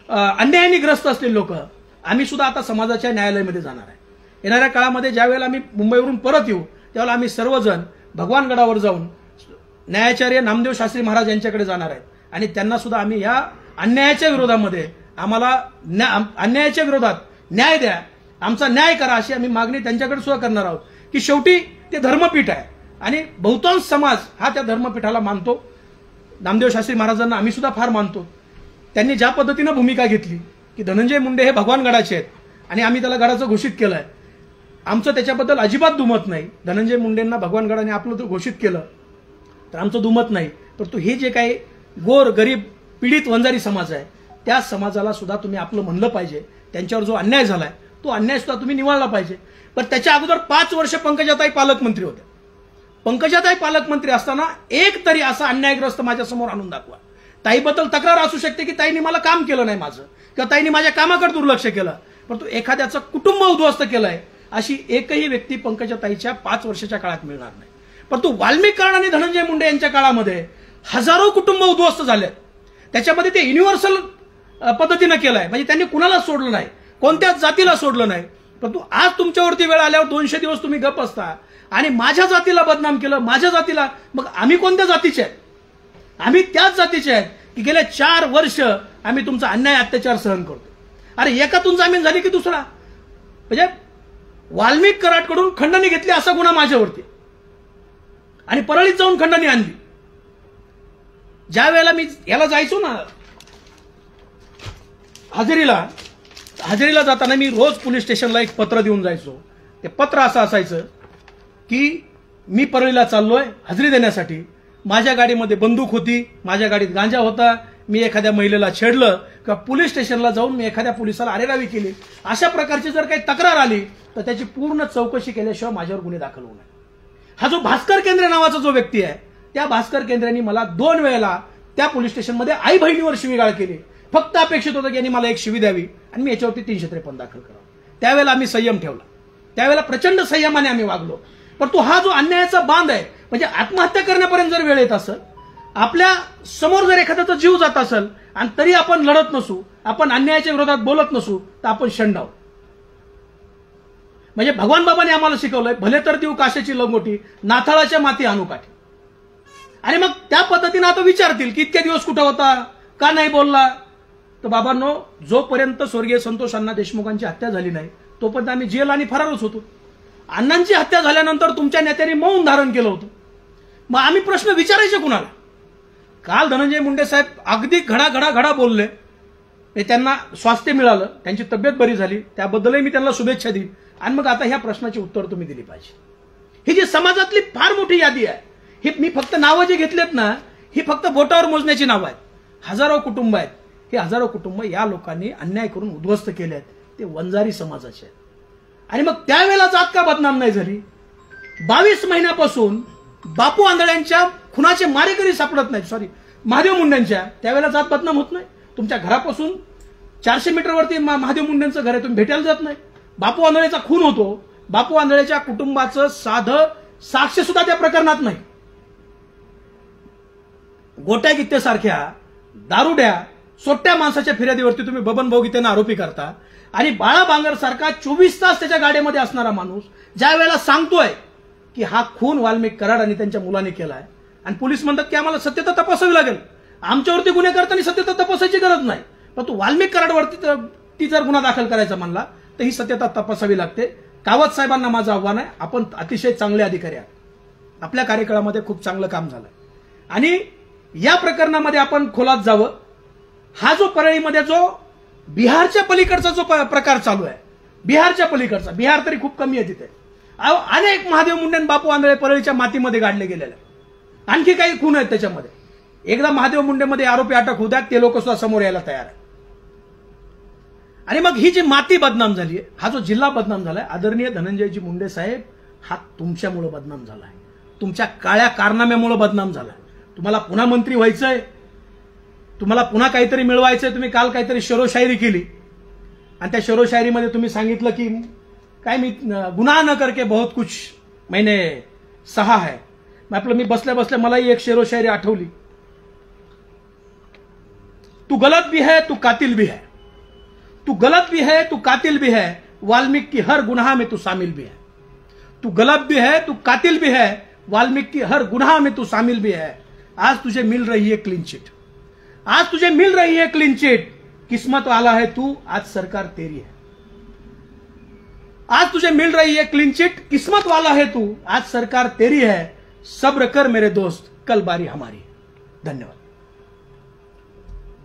Speaker 1: अन्यायाने ग्रस्त असलेली लोक, आम्ही सुद्धा आता समाजाच्या न्यायालयामध्ये जाणार आहे. येणाऱ्या काळामध्ये ज्यावेळेला आम्ही मुंबईवरून परत येऊ त्यावेळेला आम्ही सर्वजण भगवानगडावर जाऊन न्यायाचार्य नामदेव शास्त्री महाराज यांच्याकडे जाणार आहेत आणि त्यांना सुद्धा आम्ही या अन्यायाच्या विरोधामध्ये आम्हाला अन्यायाच्या विरोधात न्याय द्या, आमचा न्याय करा अशी आम्ही मागणी त्यांच्याकडे सुद्धा करणार आहोत. की शेवटी ते धर्मपीठ आहे आणि बहुतांश समाज हा त्या धर्मपीठाला मानतो. नामदेव शास्त्री महाराजांना आम्ही सुद्धा फार मानतो. त्यांनी ज्या पद्धतीनं भूमिका घेतली की धनंजय मुंडे हे भगवानगडाचे आहेत आणि आम्ही त्याला गडाचं घोषित केलंय, आमचं त्याच्याबद्दल अजिबात दुमत नाही. धनंजय मुंडेंना भगवानगडाने आपलं जर घोषित केलं तर आमचं दुमत नाही. परंतु हे जे काही गोर गरीब पीडित वंजारी समाज आहे त्या समाजाला सुद्धा तुम्ही आपलं म्हणलं पाहिजे. त्यांच्यावर जो अन्याय झालाय तो अन्याय सुद्धा तुम्ही निवळला पाहिजे. पण त्याच्या अगोदर 5 वर्ष पंकजाताई पालकमंत्री होत्या. पंकजाताई पालकमंत्री असताना एक तरी असा अन्यायग्रस्त माझ्यासमोर आणून दाखवा. ताईबद्दल तक्रार असू शकते की ताईंनी मला काम केलं नाही माझं, किंवा ताईंनी माझ्या कामाकडे दुर्लक्ष केलं, परंतु एखाद्याचं कुटुंब उद्ध्वस्त केलंय अशी एकही व्यक्ती पंकजाताईच्या 5 वर्षाच्या काळात मिळणार नाही. परंतु वाल्मिक कराड आणि धनंजय मुंडे यांच्या काळामध्ये हजारो कुटुंब उद्ध्वस्त झाले. त्याच्यामध्ये ते युनिव्हर्सल पद्धतीनं केलंय. म्हणजे त्यांनी कुणाला सोडलं नाही, कोणत्याच जातीला सोडलं नाही. परंतु आज तुमच्यावरती वेळ आल्यावर 200 दिवस तुम्ही गप असता आणि माझ्या जातीला बदनाम केलं, माझ्या जातीला. मग आम्ही कोणत्या जातीचे आहेत? आम्ही त्याच जातीचे आहेत की गेले 4 वर्ष आम्ही तुमचा अन्याय अत्याचार सहन करतो. अरे एकातून जामीन झाली की दुसरा. म्हणजे वाल्मिक कराडकडून खंडणी घेतली असा गुन्हा माझ्यावरती आणि परळीत जाऊन खंडणी आणली. ज्या वेळेला मी याला जायचो ना हजेरीला जाताना मी रोज पोलीस स्टेशनला एक पत्र देऊन जायचो. ते पत्र असं असायचं की मी परळीला चाललोय हजेरी देण्यासाठी, माझ्या गाडीमध्ये बंदूक होती, माझ्या गाडीत गांजा होता, मी एखाद्या महिलेला छेडलं किंवा पोलीस स्टेशनला जाऊन मी एखाद्या पोलिसाला अरेरावी केली, अशा प्रकारची जर काही तक्रार आली तर त्याची पूर्ण चौकशी केल्याशिवाय माझ्यावर गुन्हे दाखल होऊ नये. हा जो भास्कर केंद्रे नावाचा जो व्यक्ती आहे त्या भास्कर केंद्रेंनी मला 2 वेळेला त्या पोलीस स्टेशनमध्ये आई बहिणीवर शिवीगाळ केली. फक्त अपेक्षित होतं की यांनी मला एक शिवी द्यावी आणि मी याच्यावरती 353 दाखल करावं. त्यावेळेला आम्ही संयम ठेवला, त्यावेळेला प्रचंड संयमाने आम्ही वागलो. परंतु हा जो अन्यायाचा बांध आहे, म्हणजे आत्महत्या करण्यापर्यंत जर वेळ येत असेल, आपल्या समोर जर एखाद्याचा जीव जात असेल आणि तरी आपण लढत नसू, आपण अन्यायाच्या विरोधात बोलत नसू, तर आपण शंड आहोत. म्हणजे भगवान बाबांनी आम्हाला शिकवलंय, भले तर देऊ काशाची लंगोटी, नाथाळाच्या माती आणू काठी. आणि मग त्या पद्धतीने आता विचारतील की इतके दिवस कुठं होता, का नाही बोलला. तर बाबांनो, जोपर्यंत स्वर्गीय संतोष अण्णा देशमुखांची हत्या झाली नाही तोपर्यंत आम्ही जेल आणि फरारच होतो. अण्णांची हत्या झाल्यानंतर तुमच्या नेत्यांनी मौन धारण केलं होतं. मग आम्ही प्रश्न विचारायचे कुणाला? काल धनंजय मुंडे साहेब अगदी घडा बोलले, त्यांना स्वास्थ्य मिळालं, त्यांची तब्येत बरी झाली, त्याबद्दलही मी त्यांना शुभेच्छा दिली. आणि मग आता ह्या प्रश्नाची उत्तर तुम्ही दिली पाहिजे. ही जी समाजातली फार मोठी यादी आहे, ही मी फक्त नावं जे घेतलेत ना, ही फक्त बोटावर मोजण्याची नावं आहेत. हजारो कुटुंब आहेत. हे हजारो कुटुंब या लोकांनी अन्याय करून उद्ध्वस्त केले आहेत. ते वंजारी समाजाचे आहेत. आणि मग त्यावेळेला जात का बदनाम नाही झाली? 22 महिन्यापासून बापू आंधळ्यांच्या खुनाचे मारेकरी सापडत नाहीत. सॉरी, महादेव मुंडेंच्या. त्यावेळेला जात बदनाम होत नाही? तुमच्या घरापासून 400 मीटरवरती महादेव मुंडेंचं घर आहे, तुम्ही भेटायला जात नाही? बापू आंधळेचा खून होतो, बापू आंधळेच्या कुटुंबाचं साधं साक्ष सुद्धा त्या प्रकरणात नाही. गोट्या गीतेसारख्या दारुड्या सोट्या माणसाच्या फिर्यादीवरती तुम्ही बबन भाऊ गीतेंना आरोपी करता. आणि बाळा बांगर सारखा 24 तास त्याच्या गाडीमध्ये असणारा माणूस ज्या वेळेला सांगतोय की हा खून वाल्मिक कराड आणि त्यांच्या मुलाने केलाय, आणि पोलीस म्हणतात की आम्हाला सत्यता तपासावी लागेल, आमच्यावरती गुन्हे करताना सत्यता तपासायची गरज नाही, पण तू वाल्मिक कराडवरती ती जर गुन्हा दाखल करायचा म्हणला तर ही सत्यता तपासावी लागते. कावत साहेबांना माझं आव्हान आहे, आपण अतिशय चांगले अधिकारी आहात, आपल्या कार्यकाळामध्ये खूप चांगलं काम झालंय, आणि या प्रकरणामध्ये आपण खोलात जावं. हा जो परळीमध्ये जो बिहारच्या पलीकडचा जो प्रकार चालू आहे, बिहारच्या पलीकडचा, बिहार तरी खूप कमी आहे तिथे, अनेक महादेव मुंडे बापू आंधळे परळीच्या मातीमध्ये गाडले गेलेले. आणखी काही खून आहेत त्याच्यामध्ये. एकदा महादेव मुंडेमध्ये आरोपी अटक होऊ द्या, ते लोक सुद्धा समोर यायला तयार आहे. आणि मग ही जी माती बदनाम झाली, हा जो जिल्हा बदनाम झालाय, आदरणीय धनंजयजी मुंडे साहेब, हा तुमच्यामुळे बदनाम झालाय, तुमच्या काळ्या कारनाम्यामुळे बदनाम झालाय. तुम्हाला पुन्हा मंत्री व्हायचंय, तुम्हाला पुन्हा काहीतरी मिळवायचंय. तुम्ही काल काहीतरी शेरोशायरी केली, आणि त्या शेरोशायरीमध्ये तुम्ही सांगितलं की काय, मी गुनाह न करके बहुत कुछ मैंने सहा है. मी बसल्या बसल्या मलाही एक शेरोशायरी आठवली. तू गलत भी है, तू कातिल भी है, तू गलत भी है, तू कातिल भी है, वाल्मीकि की हर गुनाह में तू शामिल भी है. तू गलत भी है, तू कातिल भी है, वाल्मीकि की हर गुनाह में तू शामिल भी है. आज तुझे मिल रही है क्लीन चिट, आज तुझे मिल रही है क्लीन चिट. किस्मत वाला है तू, आज सरकार तेरी है. आज तुझे मिल रही है क्लीन चिट, किस्मत वाला है तू, आज सरकार तेरी है. सब्र कर मेरे दोस्त, कल बारी हमारी. धन्यवाद.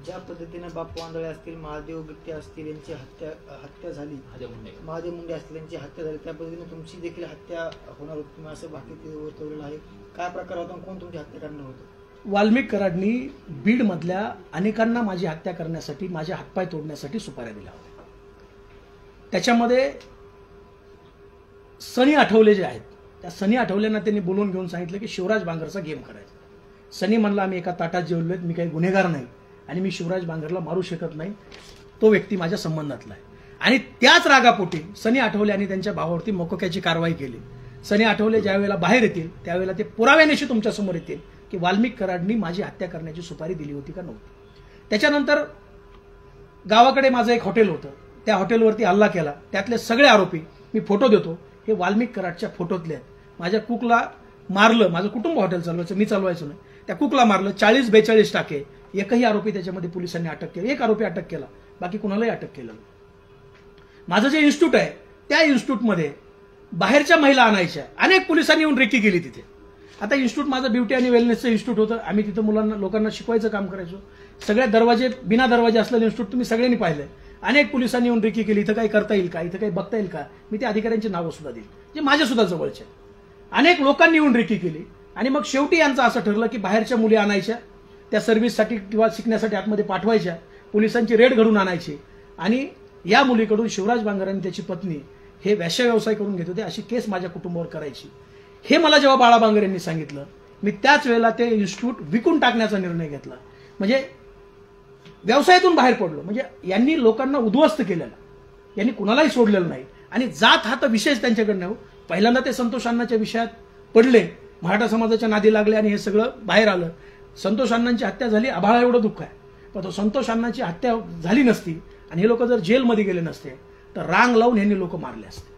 Speaker 2: ज्या पद्धतीने बापू आंधळे असतील, महादेव गित्ते असतील, यांची हत्या झाली, महादेव मुंडे असतील यांची हत्या झाली, त्या पद्धतीने तुमची देखील हत्या होणार होती, तुम्ही असं बाकी वर्तवलेलं आहे. काय प्रकार होता, कोण तुमची हत्या करणार होतं?
Speaker 1: वाल्मिक कराडनी बीड मधल्या अनेकांना माझी हत्या करण्यासाठी, माझे हातपाय तोडण्यासाठी सुपाऱ्या दिल्या होत्या. त्याच्यामध्ये सनी आठवले जे आहेत, त्या सनी आठवलेंना त्यांनी बोलून घेऊन सांगितलं की शिवराज बांगरचा गेम करायचा. सनी म्हणला आम्ही एका ताटात जेवलोय, मी काही गुन्हेगार नाही आणि मी शिवराज बांगरला मारू शकत नाही, तो व्यक्ती माझ्या संबंधातला आहे. आणि त्याच रागापोटी सनी आठवले आणि त्यांच्या भावावरती मोकोक्याची कारवाई केली. सनी आठवले ज्यावेळेला बाहेर येतील त्यावेळेला ते पुराव्यानिशी तुमच्यासमोर येतील की वाल्मिक कराडनी माझी हत्या करण्याची सुपारी दिली होती का नव्हती. त्याच्यानंतर गावाकडे माझं एक हॉटेल होतं, त्या हॉटेलवरती हल्ला केला. त्यातले सगळे आरोपी मी फोटो देतो, हे वाल्मिक कराडच्या फोटोतले आहेत. माझ्या कुकला मारलं, माझं कुटुंब हॉटेल चालवायचं, मी चालवायचो नाही, त्या कुकला मारलं. 40-42 टाके, एकही आरोपी त्याच्यामध्ये पोलिसांनी अटक केली. एक आरोपी अटक केला, बाकी कुणालाही अटक केलं. माझं जे इन्स्टिट्यूट आहे त्या इन्स्टिट्यूटमध्ये बाहेरच्या महिला आणायच्या, अनेक पोलिसांनी येऊन रेकी केली तिथे. आता इन्स्टिट्यूट माझं ब्युटी आणि वेलनेसचं इन्स्टिट्यूट होतं, आम्ही तिथं लोकांना शिकवायचं काम करायचो. सगळ्या दरवाजे, बिना दरवाजे असलेलं इन्स्टिट्यूट तुम्ही सगळ्यांनी पाहिलंय. अनेक पोलिसांनी येऊन रेकी केली, इथं काही करता येईल का, इथं काही बघता येईल का. मी त्या अधिकाऱ्यांची नावं सुद्धा देईल जे माझ्या सुद्धा जवळचे. अनेक लोकांनी येऊन रेकी केली. आणि मग शेवटी यांचं असं ठरलं की बाहेरच्या मुली आणायच्या, त्या सर्व्हिससाठी किंवा शिकण्यासाठी आतमध्ये पाठवायच्या, पोलिसांची रेड घडून आणायची, आणि या मुलीकडून शिवराज बांगर आणि त्याची पत्नी हे वेश्या व्यवसाय करून घेत होते, अशी केस माझ्या कुटुंबावर करायची. हे मला जेव्हा बाळा बांगर यांनी सांगितलं, मी त्याच वेळेला ते इन्स्टिट्यूट विकून टाकण्याचा निर्णय घेतला. म्हणजे व्यवसायातून बाहेर पडलो. म्हणजे यांनी लोकांना उद्ध्वस्त केलेलं, यांनी कुणालाही सोडलेलं नाही. आणि जात हा तर विषयच त्यांच्याकडनं हो. पहिल्यांदा ते संतोष अण्णांच्या विषयात पडले, मराठा समाजाच्या नादी लागले आणि हे सगळं बाहेर आलं. संतोष अण्णांची हत्या झाली, आभाळा एवढं दुःख आहे, पण तो संतोष अण्णांची हत्या झाली नसती आणि हे लोक जर जेलमध्ये गेले नसते तर रांग लावून यांनी लोक मारले असते.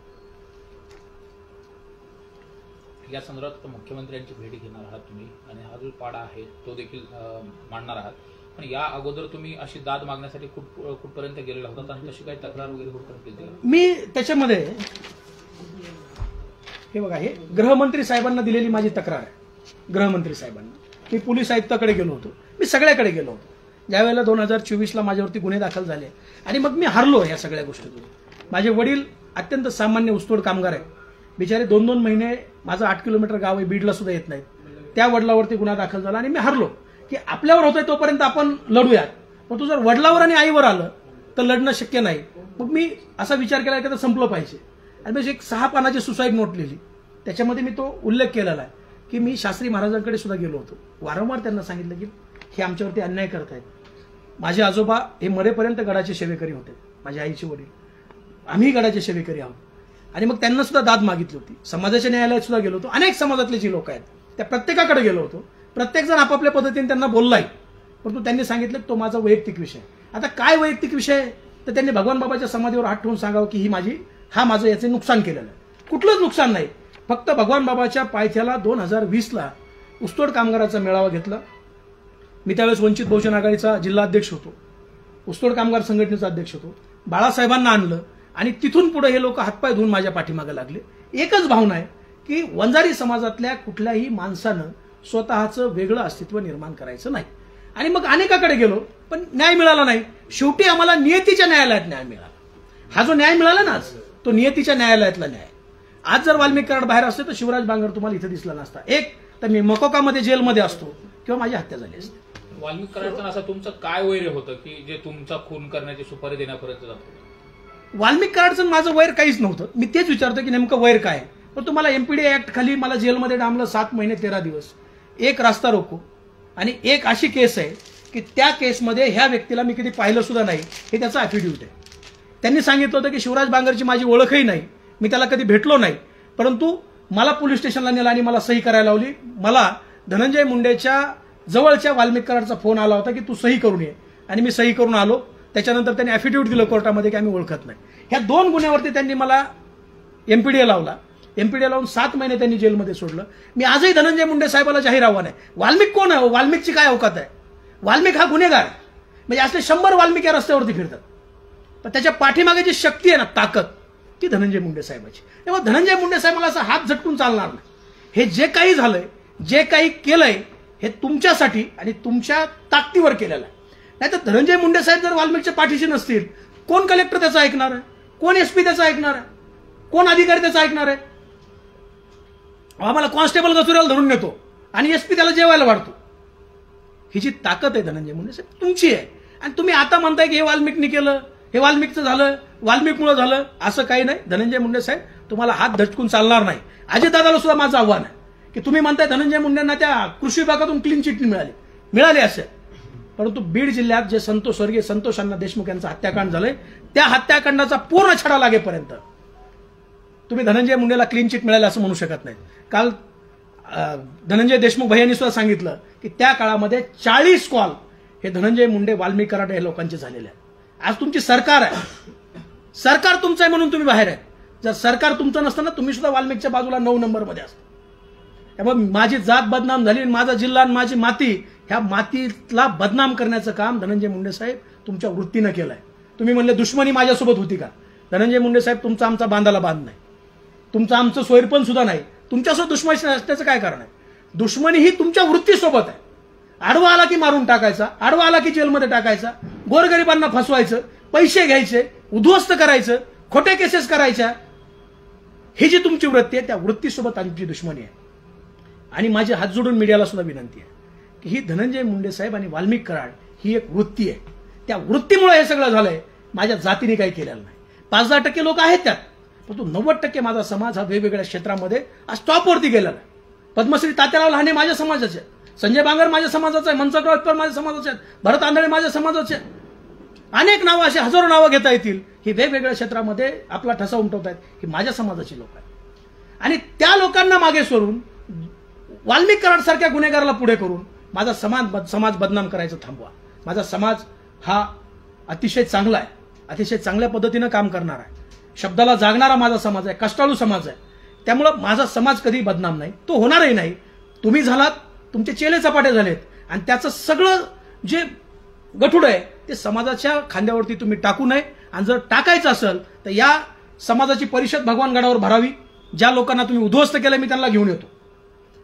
Speaker 3: या संदर्भात मुख्यमंत्र्यांची भेट घेणार आहात तुम्ही, आणि हा जो पाडा आहे तो देखील मांडणार आहात. पण या अगोदर तुम्ही अशी दाद मागण्यासाठी कुठपर्यंत गेलेला होता, आणि तशी काही तक्रार वगैरे कुठपर्यंत केली?
Speaker 1: मी त्याच्यामध्ये हे बघा, हे गृहमंत्री साहेबांना दिलेली माझी तक्रार आहे. गृहमंत्री साहेबांना मी पोलीस आयुक्ताकडे गेलो होतो, मी सगळ्याकडे गेलो होतो. ज्यावेळेला 2024ला माझ्यावरती गुन्हे दाखल झाले आणि मग मी हरलो या सगळ्या गोष्टीतून. माझे वडील अत्यंत सामान्य ऊसतोड कामगार आहे. बिचारे 2-2 महिने, माझं 8 किलोमीटर गाव आहे, बीडला सुद्धा येत नाहीत. त्या वडिलावरती गुन्हा दाखल झाला आणि मी हरलो की आपल्यावर होतोय तोपर्यंत आपण लढूयात. पण तू जर वडिलावर आणि आईवर आलं तर लढणं शक्य नाही. मग मी असा विचार केला की आता संपलं पाहिजे आणि मी एक 6 पानाची सुसाईड नोट लिहिली. त्याच्यामध्ये मी तो उल्लेख केलेला आहे की मी शास्त्री महाराजांकडे सुद्धा गेलो होतो. वारंवार त्यांना सांगितलं की हे आमच्यावरती अन्याय करतायत. माझे आजोबा हे मरेपर्यंत गडाचे सेवेकरी होते, माझे आईचे वडील, आम्ही गडाचे सेवेकरी आहोत. आणि मग त्यांना सुद्धा दाद मागितली होती. समाजाच्या न्यायालयात सुद्धा गेलो होतो. अनेक समाजातले जी लोक आहेत त्या प्रत्येकाकडे गेलो होतो. प्रत्येक जण आपापल्या पद्धतीने त्यांना बोललाय, परंतु त्यांनी सांगितलं की तो माझा वैयक्तिक विषय. आता काय वैयक्तिक विषय, तर त्यांनी भगवान बाबाच्या समाधीवर हात ठेवून सांगावं की माझं याचे नुकसान केलेलं आहे. कुठलंच नुकसान नाही, फक्त भगवान बाबाच्या पायथ्याला 2020ला ऊसतोड कामगाराचा मेळावा घेतला. मी त्यावेळेस वंचित बहुजन आघाडीचा जिल्हाध्यक्ष होतो, ऊसतोड कामगार संघटनेचा अध्यक्ष होतो. बाळासाहेबांना आणलं आणि तिथून पुढे हे लोक हातपाय धुवून माझ्या पाठीमागे लागले. एकच भावना आहे की वंजारी समाजातल्या कुठल्याही माणसानं स्वतःचं वेगळं अस्तित्व निर्माण करायचं नाही. आणि मग अनेकाकडे गेलो पण न्याय मिळाला नाही. शेवटी आम्हाला नियतीच्या न्यायालयात न्याय मिळाला. हा जो न्याय मिळाला ना आज, तो नियतीच्या न्यायालयातला न्याय. आज जर वाल्मिक कराड बाहेर असते तर शिवराज बांगर तुम्हाला इथे दिसला नसता. एक तर मी मकोकामध्ये जेलमध्ये असतो किंवा माझी हत्या झाली असते.
Speaker 3: वाल्मिक कराडचं असं तुमचं काय वैर होतं की जे तुमचा खून करण्याची सुपारी देण्यापर्यंत जातो?
Speaker 1: वाल्मिक कराडचं माझं वैर काहीच नव्हतं. मी तेच विचारतो की नेमकं वैर काय. पण तुम्हाला एमपीडी ऍक्ट खाली मला जेलमध्ये डांबलं 7 महिने 13 दिवस, एक रास्ता रोको आणि एक अशी केस आहे की त्या केसमध्ये ह्या व्यक्तीला मी कधी पाहिलं सुद्धा नाही, हे त्याचं ॲफिडेव्हिट आहे. त्यांनी सांगितलं होतं की शिवराज बांगरची माझी ओळखही नाही, मी त्याला कधी भेटलो नाही, परंतु मला पोलीस स्टेशनला नेलं आणि मला सही करायला लावली. मला धनंजय मुंडेच्या जवळच्या वाल्मिक कराडचा फोन आला होता की तू सही करून ये, आणि मी सही करून आलो. त्याच्यानंतर त्यांनी ॲफिडेव्हिट दिलं कोर्टामध्ये की आम्ही ओळखत नाही. ह्या 2 गुन्ह्यावरती त्यांनी मला एमपीडीए लावला. एमपीडीए लावून 7 महिने त्यांनी जेलमध्ये सोडलं. मी आजही धनंजय मुंडे साहेबाला जाहीर आव्हान आहे, वाल्मिक कोण आहे, वाल्मिकची काय अवकात आहे. वाल्मिक हा गुन्हेगार, म्हणजे असले 100 वाल्मिक या रस्त्यावरती फिरतात, पण त्याच्या पाठीमागे जी शक्ती आहे ना, ताकद, ती धनंजय मुंडे साहेबाची. तेव्हा धनंजय मुंडे साहेबाला असा हात झटकून चालणार नाही. हे जे काही झालंय, जे काही केलंय, हे तुमच्यासाठी आणि तुमच्या ताकदीवर केलेलं आहे. नाही तर धनंजय मुंडे साहेब जर वाल्मिकच्या पाठीशी नसतील, कोण कलेक्टर त्याचं ऐकणार आहे, कोण एसपी त्याचं ऐकणार आहे, कोण अधिकारी त्याचं ऐकणार आहे. आम्हाला कॉन्स्टेबल गसुऱ्याला धरून नेतो आणि एसपी त्याला जेवायला वाढतो. ही जी ताकद आहे धनंजय मुंडे साहेब तुमची आहे. आणि तुम्ही आता म्हणताय की हे वाल्मिकनी केलं, हे वाल्मिकचं झालं, वाल्मिकमुळे झालं, असं काही नाही. धनंजय मुंडे साहेब तुम्हाला हात झटकून चालणार नाही. अजितदादाला सुद्धा माझं आव्हान आहे की तुम्ही म्हणताय धनंजय मुंडेंना त्या कृषी विभागातून क्लीन चिट मिळाली असेल, परंतु बीड जिल्ह्यात जे स्वर्गीय संतोष अण्णा देशमुख यांचं हत्याकांड झालंय, त्या हत्याकांडाचा पूर्ण छडा लागेपर्यंत तुम्ही धनंजय मुंडेला क्लीन चिट मिळाली असं म्हणू शकत नाही. काल धनंजय देशमुख भैयांनी सुद्धा सांगितलं की त्या काळामध्ये 40 कॉल हे धनंजय मुंडे, वाल्मिक कराड या लोकांचे झालेले आहेत. आज तुमची सरकार आहे, सरकार तुमचं आहे म्हणून तुम्ही बाहेर आहे. जर सरकार तुमचं नसतं ना, तुम्ही सुद्धा वाल्मिकच्या बाजूला 9 नंबरमध्ये असता. त्यामुळे माझी जात बदनाम झाली, माझा जिल्हा आणि माझी माती, ह्या मातीला बदनाम करण्याचं काम धनंजय मुंडे साहेब तुमच्या वृत्तीनं केलंय. तुम्ही म्हणले दुश्मनी माझ्यासोबत होती का? धनंजय मुंडे साहेब तुमचा आमचा बांधाला बांध नाही, तुमचं आमचं सोयरपण सुद्धा नाही. तुमच्यासोबत दुश्मनी असण्याचं काय कारण आहे? दुश्मनी ही तुमच्या वृत्तीसोबत आहे. आडवा आला की मारून टाकायचा, आडवा आला की जेलमध्ये टाकायचा, गोरगरिबांना फसवायचं, पैसे घ्यायचे, उद्ध्वस्त करायचं, खोटे केसेस करायच्या. ही जी तुमची वृत्ती आहे, त्या वृत्तीसोबत आमची दुश्मनी आहे. आणि माझी हात जोडून मीडियाला सुद्धा विनंती आहे की ही धनंजय मुंडे साहेब आणि वाल्मिक कराड ही एक वृत्ती आहे. त्या वृत्तीमुळे हे सगळं झालंय. माझ्या जातीने काही केलेलं नाही. 5-10% लोक आहेत त्यात, परंतु 90% माझा समाज हा वेगवेगळ्या क्षेत्रामध्ये आज टॉपवरती गेलेला आहे. पद्मश्री तात्याराव लहाने माझ्या समाजाचे, संजय बांगर माझ्या समाजाचा आहे, मनसुखराव इतपर माझ्या समाजाचे आहेत, भरत आंधळे माझ्या समाजाचे आहेत. अनेक नावं, अशी हजारो नावं घेता येतील. ही वेगवेगळ्या क्षेत्रामध्ये आपला ठसा उमटवत आहेत. ही माझ्या समाजाची लोक आहेत. आणि त्या लोकांना मागे सोडून वाल्मिक कराड सारख्या गुन्हेगाराला पुढे करून माझा समाज बदनाम करायचं थांबवा. माझा समाज हा अतिशय चांगला आहे, अतिशय चांगल्या पद्धतीनं काम करणार आहे, शब्दाला जागणारा माझा समाज आहे, कष्टाळू समाज आहे. त्यामुळं माझा समाज कधी बदनाम नाही, तो होणारही नाही. तुम्ही झालात, तुमचे चेले चपाटे झालेत, आणि त्याचं सगळं जे गठुड आहे ते समाजाच्या खांद्यावरती तुम्ही टाकू नये. आणि जर टाकायचं असेल तर या समाजाची परिषद भगवानगडावर भरावी. ज्या लोकांना तुम्ही उद्ध्वस्त केलं मी त्यांना घेऊन येतो,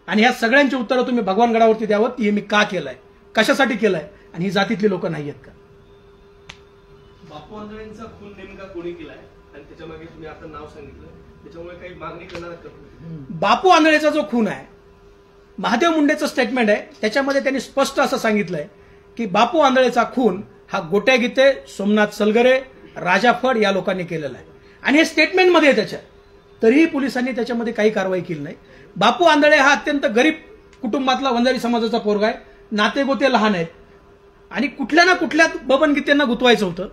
Speaker 1: आणि ह्या सगळ्यांची उत्तरं तुम्ही भगवानगडावरती द्यावं. हे मी का केलंय, कशासाठी केलंय, आणि ही जातीतली लोक नाही आहेत का?
Speaker 4: बापू आंधळेंचा खून नेमका कोणी केलाय आणि त्याच्यामागे तुम्ही आता नाव सांगितलं, त्याच्यामुळे काही मागणी करणार का?
Speaker 1: बापू आंधळेचा जो खून आहे, महादेव मुंडेचं स्टेटमेंट आहे, त्याच्यामध्ये त्यांनी स्पष्ट असं सांगितलंय की बापू आंधळेचा खून हा गोट्या गीते, सोमनाथ सलगरे, राजा फड या लोकांनी केलेला आहे. आणि हे स्टेटमेंटमध्ये आहे त्याच्या, तरीही पोलिसांनी त्याच्यामध्ये काही कारवाई केली नाही. बापू आंधळे हा अत्यंत गरीब कुटुंबातला वंजारी समाजाचा पोरगा आहे, नातेगोते लहान आहेत आणि कुठल्या ना कुठल्या बबन गीतेंना गुतवायचं होतं,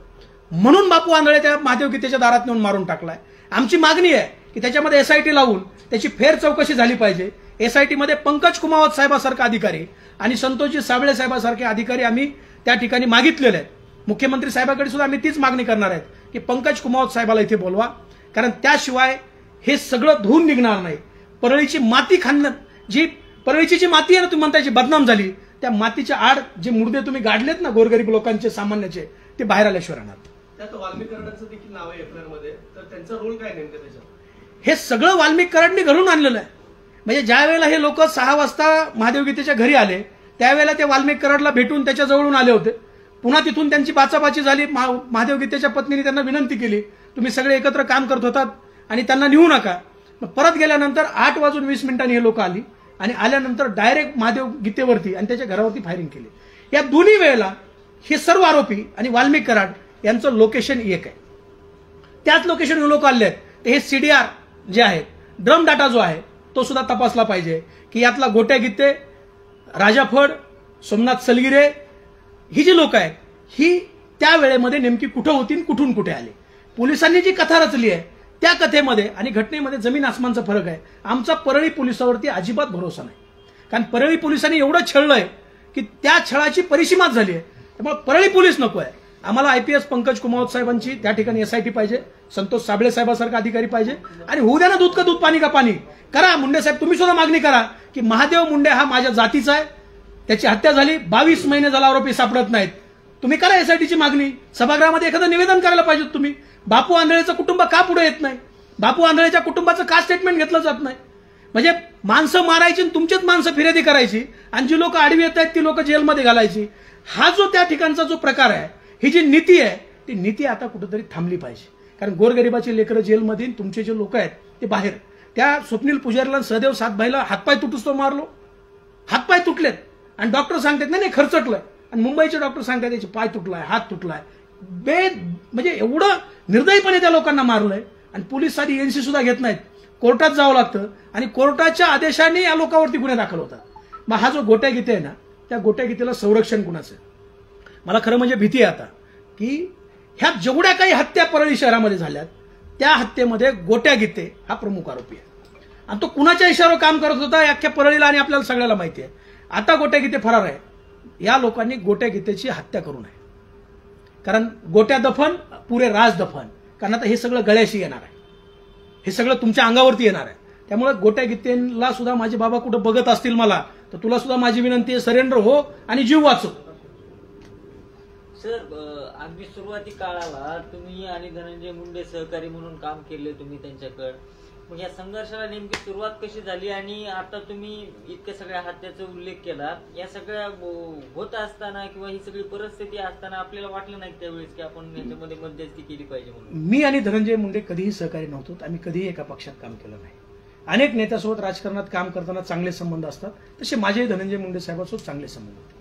Speaker 1: म्हणून बापू आंधळे त्या महादेव गीतेच्या दारात नेऊन मारून टाकलाय. आमची मागणी आहे की त्याच्यामध्ये एसआयटी लावून त्याची फेर चौकशी झाली पाहिजे. एसआयटीमध्ये पंकज कुमावत साहेबासारखा अधिकारी आणि संतोषजी साबळे साहेबासारखे अधिकारी आम्ही त्या ठिकाणी मागितलेले आहेत. मुख्यमंत्री साहेबांकडे सुद्धा आम्ही तीच मागणी करणार आहेत की पंकज कुमावत साहेबाला इथे बोलवा, कारण त्याशिवाय हे सगळं धुवून निघणार नाही. परळीची माती खाणं, जी परळीची जी माती आहे ना तुम्ही म्हणता, जी बदनाम झाली, त्या मातीच्या आड जे मुर्दे तुम्ही गाडलेत ना गोरगरीब लोकांचे, सामान्याचे, ते बाहेर आल्याशिवाय राहणार.
Speaker 4: त्यात वाल्मिक कराडांचं देखील नाव आहे एफआयआर मध्ये, तर त्यांचा रोल काय नेमकं त्याच्यात?
Speaker 1: हे सगळं वाल्मिक कराडने घडून आणलेलं आहे. म्हणजे ज्या वेळेला हे लोक 6 वाजता महादेव गीतेच्या घरी आले, त्यावेळेला ते वाल्मिक कराडला भेटून त्याच्या जवळून आले होते. पुन्हा तिथून त्यांची बाचाबाची झाली. महादेव गीतेच्या पत्नीने त्यांना विनंती केली, तुम्ही सगळे एकत्र काम करत होतात आणि त्यांना नेऊ नका. मग परत गेल्यानंतर 8:20 हे लोक आली आणि आल्यानंतर डायरेक्ट महादेव गीतेवरती आणि त्याच्या घरावरती फायरिंग केली. या दोन्ही वेळेला हे सर्व आरोपी आणि वाल्मिक कराड यांचं लोकेशन एक आहे. त्याच लोकेशन लोक आले आहेत. तर हे सीडीआर जे आहे, ड्रम डाटा जो आहे, तो सुद्धा तपासला पाहिजे की यातला गोट्या गीते, राजा फड, सोमनाथ सलगिरे ही जी लोक आहेत, ही त्या वेळेमध्ये नेमकी कुठं होती, कुठून कुठे आली. पोलिसांनी जी कथा रचली आहे त्या कथेमध्ये आणि घटनेमध्ये जमीन आसमानचा फरक आहे. आमचा परळी पोलिसावरती अजिबात भरोसा नाही, कारण परळी पोलिसांनी एवढं छळलंय की त्या छळाची परिसीमाच झाली आहे. त्यामुळे परळी पोलीस नको आहे आम्हाला. आयपीएस पंकज कुमावत साहेबांची त्या ठिकाणी एसआयटी पाहिजे, संतोष साबळे साहेबांसारखा अधिकारी पाहिजे आणि होऊ द्या ना दूध का दूध पाणी का पाणी. करा मुंडे साहेब, तुम्ही सुद्धा मागणी करा की महादेव मुंडे हा माझ्या जातीचा आहे, त्याची हत्या झाली, 22 महिने झाला आरोपी सापडत नाहीत. तुम्ही करा एसआयटीची मागणी. सभागृहामध्ये एखादं निवेदन करायला पाहिजे तुम्ही. बापू आंधळेचं कुटुंब का पुढे येत नाही? बापू आंधळेच्या कुटुंबाचं का स्टेटमेंट घेतलं जात नाही? म्हणजे माणसं मारायची आणि तुमचीच माणसं फिर्यादी करायची आणि जी लोक आडवी येत आहेत ती लोक जेलमध्ये घालायची. हा जो त्या ठिकाणचा जो प्रकार आहे, ही जी नीती आहे, ती नीती आता कुठेतरी थांबली पाहिजे. कारण गोरगरिबाची लेकरं जेलमध्ये, तुमचे जे लोक आहेत ते बाहेर. त्या स्वप्नील पुजारीला, सहदेव सातभाईला हातपाय तुटूस मारलो, हातपाय तुटलेत आणि डॉक्टर सांगतात नाही खर्चटलंय, आणि मुंबईचे डॉक्टर सांगतात त्याचे पाय तुटलाय, हात तुटलाय. म्हणजे एवढं निर्दयीपणे त्या लोकांना मारलंय आणि पोलीस साधी एनसी सुद्धा घेत नाहीत. कोर्टात जावं लागतं आणि कोर्टाच्या आदेशाने या लोकांवरती गुन्हे दाखल होतात. मग हा जो गोट्या गीते आहे ना, त्या गोट्या गीतेला संरक्षण कुणाचं? मला खरं म्हणजे भीती आहे आता की ह्या जेवढ्या काही हत्या परळी शहरामध्ये झाल्यात, त्या हत्येमध्ये गोट्या गीते हा प्रमुख आरोपी आहे आणि तो कुणाच्या इशाऱ्यावर काम करत होता हे अख्ख्या परळीला आणि आपल्याला सगळ्याला माहिती आहे. आता गोट्या गीते फरार आहे. या लोकांनी गोट्या गीतेची हत्या करू नये, कारण गोट्या दफन पुरे राज दफन. कारण आता हे सगळं गळ्याशी येणार आहे, हे सगळं तुमच्या अंगावरती येणार आहे. त्यामुळे गोट्या गीतेला सुद्धा माझे बाबा कुठं बघत असतील मला, तर तुला सुद्धा माझी विनंती आहे, सरेंडर हो आणि जीव वाचव.
Speaker 5: सर, अगदी सुरुवाती काळाला तुम्ही आणि धनंजय मुंडे सहकारी म्हणून काम केले तुम्ही त्यांच्याकडे. मग या संघर्षाला नेमकी सुरुवात कशी झाली आणि आता तुम्ही इतक्या सगळ्या हत्याचा उल्लेख केला, या सगळ्या होत असताना किंवा ही सगळी परिस्थिती असताना आपल्याला वाटलं नाही त्यावेळेस की आपण याच्यामध्ये मध्यस्थी केली पाहिजे म्हणून?
Speaker 1: मी आणि धनंजय मुंडे कधीही सहकारी नव्हतो. आम्ही कधीही एका पक्षात काम केलं नाही. अनेक नेत्यासोबत राजकारणात काम करताना चांगले संबंध असतात, तसे माझेही धनंजय मुंडे साहेबांसोबत चांगले संबंध होते.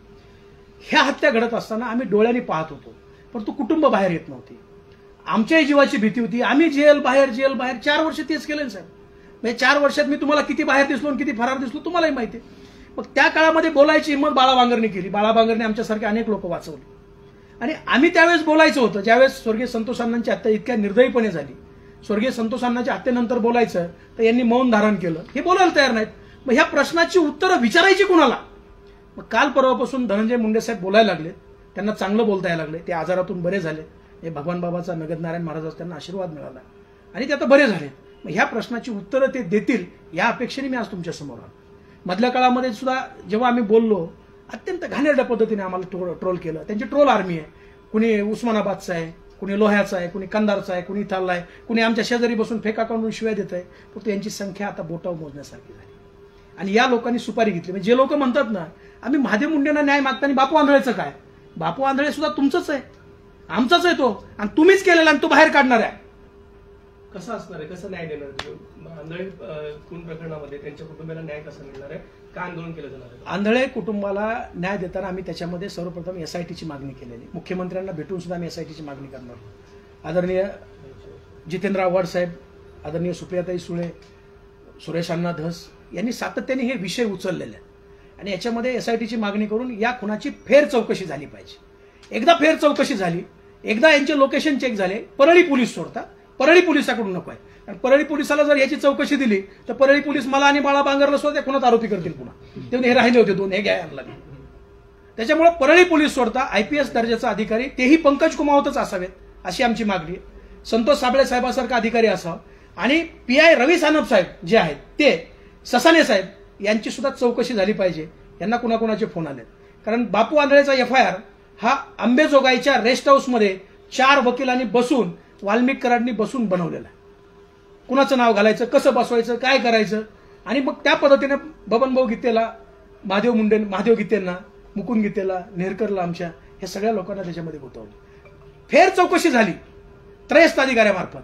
Speaker 1: ह्या हत्या घडत असताना आम्ही डोळ्यांनी पाहत होतो, परंतु कुटुंब बाहेर येत नव्हती. आमच्याही जीवाची भीती होती. आम्ही जेल बाहेर 4 वर्ष तेच केलं साहेब. म्हणजे 4 वर्षात मी तुम्हाला किती बाहेर दिसलो आणि किती फरार दिसलो तुम्हालाही माहिती आहे. मग त्या काळामध्ये बोलायची हिंमत बाळा बांगरने केली. बाळा बांगरने आमच्यासारखे अनेक लोक वाचवले आणि आम्ही त्यावेळेस बोलायचं होतं. ज्यावेळेस स्वर्गीय संतोष अण्णांची हत्या इतक्या निर्दयीपणे झाली, स्वर्गीय संतोष अण्णांच्या हत्येनंतर बोलायचं तर यांनी मौन धारण केलं. हे बोलायला तयार नाहीत. मग ह्या प्रश्नाची उत्तरं विचारायची कुणाला? मग काल परवापासून धनंजय मुंडे साहेब बोलायला लागले. त्यांना चांगलं बोलता यायला लागले. ते आजारातून बरे झाले. हे भगवान बाबाचा नगदनारायण महाराज त्यांना आशीर्वाद मिळाला आणि ते आता बरे झाले. मग ह्या प्रश्नाची उत्तरं ते देतील या अपेक्षेने मी आज तुमच्या समोर आलो. मधल्या काळामध्ये सुद्धा जेव्हा आम्ही बोललो, अत्यंत घाणेरड्या पद्धतीने आम्हाला ट्रोल केलं. त्यांची ट्रोल आर्मी आहे. कुणी उस्मानाबादचा आहे, कुणी लोह्याचा आहे, कुणी कंधारचा आहे, कुणी इथला आहे, कुणी आमच्या शेजारी बसून फेका काढून शिवाय देत आहे. फक्त यांची संख्या आता बोटावर मोजण्यासारखी झाली आणि या लोकांनी सुपारी घेतली. म्हणजे जे लोक म्हणतात ना आम्ही महादेव मुंडेंना न्याय मागताना बापू आंधळेचं काय? बापू आंधळे सुद्धा तुमचंच आहे, आमचाच आहे तो, आणि तुम्हीच केलेला आणि तो बाहेर काढणार आहे.
Speaker 4: कसं असणार आहे, कसं न्याय देणार तुम्ही? आंधळे खून प्रकरणामध्ये त्यांच्या कुटुंबियाला न्याय कसा मिळणार आहे? काय आंदोलन केलं जाणार आहे?
Speaker 1: आंधळे कुटुंबाला न्याय देताना आम्ही त्याच्यामध्ये सर्वप्रथम SITची मागणी केलेली. मुख्यमंत्र्यांना भेटून सुद्धा आम्ही SITची मागणी करणार. आदरणीय जितेंद्र आव्हाड साहेब, आदरणीय सुप्रियाताई सुळे, सुरेश अण्णा धस यांनी सातत्याने हे विषय उचललेले आहेत आणि याच्यामध्ये SITची मागणी करून या खुनाची फेर चौकशी झाली पाहिजे. एकदा फेर चौकशी झाली, एकदा यांचे लोकेशन चेक झाले, परळी पोलीस सोडता, परळी पोलिसाकडून नको आहे. आणि परळी पोलिसाला जर याची चौकशी दिली तर परळी पोलीस मला आणि बाळा बांगरला सुद्धा त्या खुनात आरोपी करतील पुन्हा. तेव्हा हे राहिले होते दोन, हे घ्या यांना. त्याच्यामुळे परळी पोलीस सोडता IPS दर्जाचा अधिकारी, तेही पंकज कुमावतच असावेत अशी आमची मागणी आहे. संतोष साबळे साहेबांसारखा अधिकारी असावा आणि PI रवी सानप साहेब जे आहेत ते, ससाने साहेब यांची सुद्धा चौकशी झाली पाहिजे. यांना कुणाकुणाचे फोन आले. कारण बापू आंधळेचा FIR हा अंबेजोगाईच्या रेस्ट हाऊसमध्ये 4 वकिलांनी बसून, वाल्मिक कराडनी बसून बनवलेला आहे. कुणाचं नाव घालायचं, कसं बसवायचं, काय करायचं, आणि मग त्या पद्धतीने बबनभाऊ गीतेला, महादेव गीतेंना, मुकुंद गीतेला, नेरकरला, आमच्या हे सगळ्या लोकांना त्याच्यामध्ये गुंतवलं. फेर चौकशी झाली त्रयस्थ अधिकाऱ्यामार्फत,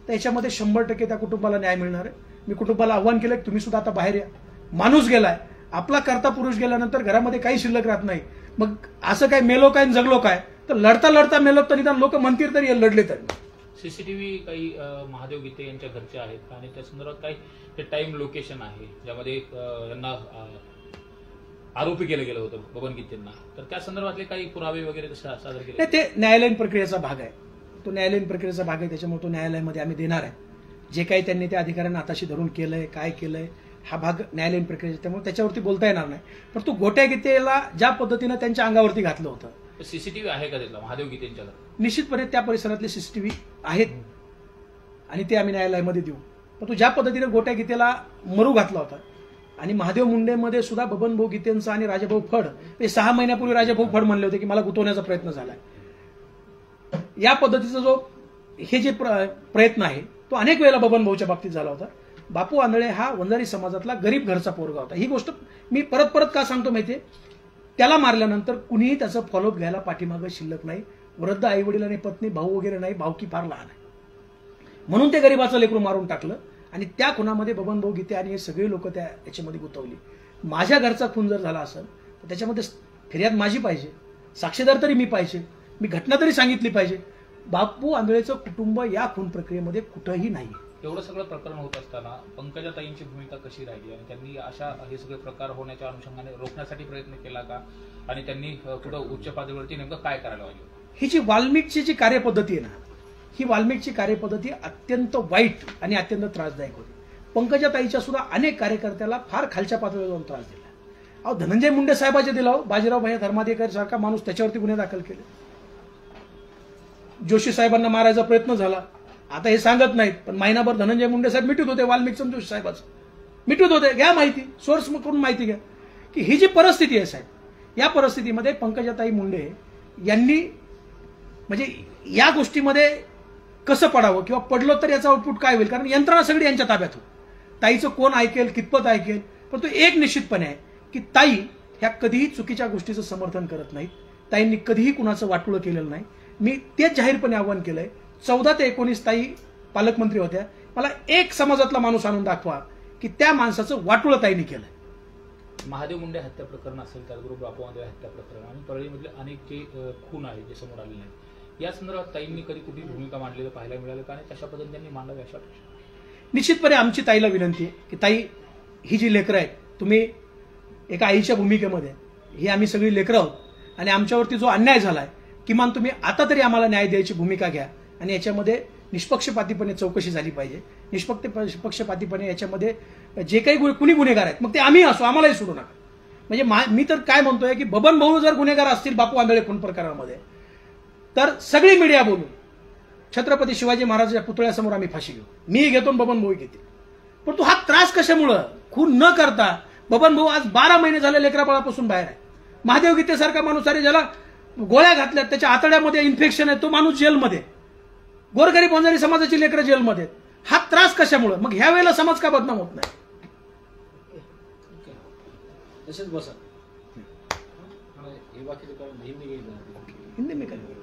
Speaker 1: तर याच्यामध्ये 100% त्या कुटुंबाला न्याय मिळणार आहे. मी कुटुंबाला आव्हान केलं की तुम्ही सुद्धा आता बाहेर या. माणूस गेलाय, आपला करता पुरुष गेल्यानंतर घरामध्ये काही शिल्लक राहत नाही. मग असं काय मेलो काय जगलो काय, तर लढता लढता मेलो तर निदान लोक म्हणतील तरी लढले तरी.
Speaker 3: CCTV काही महादेव गीते यांच्या घरचे आहेत आणि त्या संदर्भात काही ते टाइम लोकेशन आहे ज्यामध्ये यांना आरोपी केलं गेलं होतं बबन गीतेंना, तर त्या संदर्भातले काही पुरावे वगैरे सादर केले?
Speaker 1: नाही, ते न्यायालयीन प्रक्रियेचा भाग आहे. तो न्यायालयीन प्रक्रियेचा भाग आहे, त्याच्यामुळे तो न्यायालयामध्ये आम्ही देणार आहे. जे काही त्यांनी त्या अधिकाऱ्यांना हाताशी धरून केलंय, काय केलंय, हा भाग न्यायालयीन प्रक्रियेचा, त्यामुळे त्याच्यावरती बोलता येणार नाही. पण तो गोट्या गीतेला ज्या पद्धतीनं त्यांच्या अंगावरती घातलं होतं,
Speaker 3: CCTV आहे का तिथला महादेव गीतेंच्या?
Speaker 1: निश्चितपणे त्या परिसरातले CCTV आहेत आणि ते आम्ही न्यायालयामध्ये देऊ. पण तो ज्या पद्धतीने गोट्या गीतेला मरू घातला होता आणि महादेव मुंडेमध्ये सुद्धा बबनभाऊ गीतेंचा आणि राजाभाऊ फड, हे 6 महिन्यापूर्वी राजाभाऊ फड म्हणले होते की मला गुंतवण्याचा प्रयत्न झालाय. या पद्धतीचा जो हे जे प्रयत्न आहे तो अनेक वेळेला बबनभाऊच्या बाबतीत झाला होता. बापू आंधळे हा वंजारी समाजातला गरीब घरचा पोरगा होता. ही गोष्ट मी परत परत का सांगतो माहितीये, त्याला मारल्यानंतर कुणीही त्याचं फॉलोअप घ्यायला पाठीमागं शिल्लक नाही. वृद्ध आई वडील आणि पत्नी, भाऊ वगैरे नाही, भावकी फार लहान आहे, म्हणून ते गरीबाचं लेकरू मारून टाकलं आणि त्या खुनामध्ये बबनभाऊ गीते आणि हे सगळे लोक त्या याच्यामध्ये गुंतवली. माझ्या घरचा खून जर झाला असेल तर त्याच्यामध्ये फिर्याद माझी पाहिजे, साक्षीदार तरी मी पाहिजे, मी घटना तरी सांगितली पाहिजे. बापू आंधळेचं कुटुंब या खून प्रक्रियेमध्ये कुठंही नाही.
Speaker 3: एवढं सगळं प्रकरण होत असताना पंकजाताईंची भूमिका कशी राहिली आणि त्यांनी अशा हे सगळे प्रकार होण्याच्या अनुषंगाने रोखण्यासाठी प्रयत्न केला का, आणि त्यांनी कुठं उच्च पातळीवरती नेमकं काय करायला पाहिजे?
Speaker 1: ही जी वाल्मिकची जी कार्यपद्धती आहे ना, ही वाल्मिकची कार्यपद्धती अत्यंत वाईट आणि अत्यंत त्रासदायक होती. पंकजाताईच्या सुद्धा अनेक कार्यकर्त्याला फार खालच्या पातळीवर जाऊन त्रास दिला. अहो, धनंजय मुंडे साहेबाच्या दिला, बाजीराव भैया धर्माधिकारी सारखा माणूस त्याच्यावरती गुन्हे दाखल केले. जोशी साहेबांना मारायचा प्रयत्न झाला. आता हे सांगत नाहीत, पण महिनाभर धनंजय मुंडे साहेब मिटवत होते वाल्मिक जोशी साहेबाचं, मिटवत होते. घ्या माहिती, सोर्स करून माहिती घ्या की ही जी परिस्थिती आहे साहेब, या परिस्थितीमध्ये पंकजाताई मुंडे यांनी म्हणजे या गोष्टीमध्ये कसं पडावं किंवा पडलो तर याचा आउटपुट काय होईल, कारण यंत्रणा सगळी यांच्या ताब्यात हो. ताईचं कोण ऐकेल, कितपत ऐकेल, पण तो एक निश्चितपणे आहे की ताई ह्या कधीही चुकीच्या गोष्टीचं समर्थन करत नाहीत. ताईंनी कधीही कुणाचं वाटोळं केलेलं नाही. मी तेच जाहीरपणे आवाहन केलंय. 14 ते 19 ताई पालकमंत्री होत्या. मला एक समाजातला माणूस आणून दाखवा की त्या माणसाचं वाटोळं ताईंनी केलंय.
Speaker 3: महादेव मुंडे हत्या प्रकरण असेल, त्याचबरोबर बापू आंधळे हत्या प्रकरण आणि परळीमधले अनेक जे खून आहेत जे समोर आलेले नाही, या संदर्भात ताईंनी कधी कुठली भूमिका मांडलेलं पाहायला मिळालं का, आणि कशा पद्धतीने त्यांनी मांडावी अशा अपेक्षा?
Speaker 1: निश्चितपणे आमची ताईला विनंती आहे की ताई, ही जी लेकरं आहेत, तुम्ही एका आईच्या भूमिकेमध्ये, ही आम्ही सगळी लेकरं आहोत आणि आमच्यावरती जो अन्याय झालाय, किमान तुम्ही आता तरी आम्हाला न्याय द्यायची भूमिका घ्या आणि याच्यामध्ये निष्पक्षपातीपणे चौकशी झाली पाहिजे. निष्पक्षपातीपणे याच्यामध्ये जे काही कुणी गुन्हेगार आहेत, मग ते आम्ही असो, आम्हालाही सोडू नका. म्हणजे मी तर काय म्हणतोय की बबन भाऊ जर गुन्हेगार असतील बापू आंधळे खून प्रकारामध्ये, तर सगळी मीडिया बोलून छत्रपती शिवाजी महाराजांच्या पुतळ्यासमोर आम्ही फाशी घेऊ. मी घेतो, बबन भाऊ घेते. पण तो हा त्रास कशामुळं, खून न करता बबन भाऊ आज 12 महिने झाले लेकराबाळापासून बाहेर आहे. महादेव गीतेसारखा माणूस, अरे ज्याला गोळ्या घातल्यात, त्याच्या आतड्यामध्ये इन्फेक्शन आहे, तो माणूस जेलमध्ये. गोरगरीब वंजारी समाजाची लेकरं जेलमध्ये. हा त्रास कशामुळे? मग ह्या वेळेला समाज का बदनाम होत नाही?
Speaker 2: तसेच बसा
Speaker 1: हिंदी में करेंगे.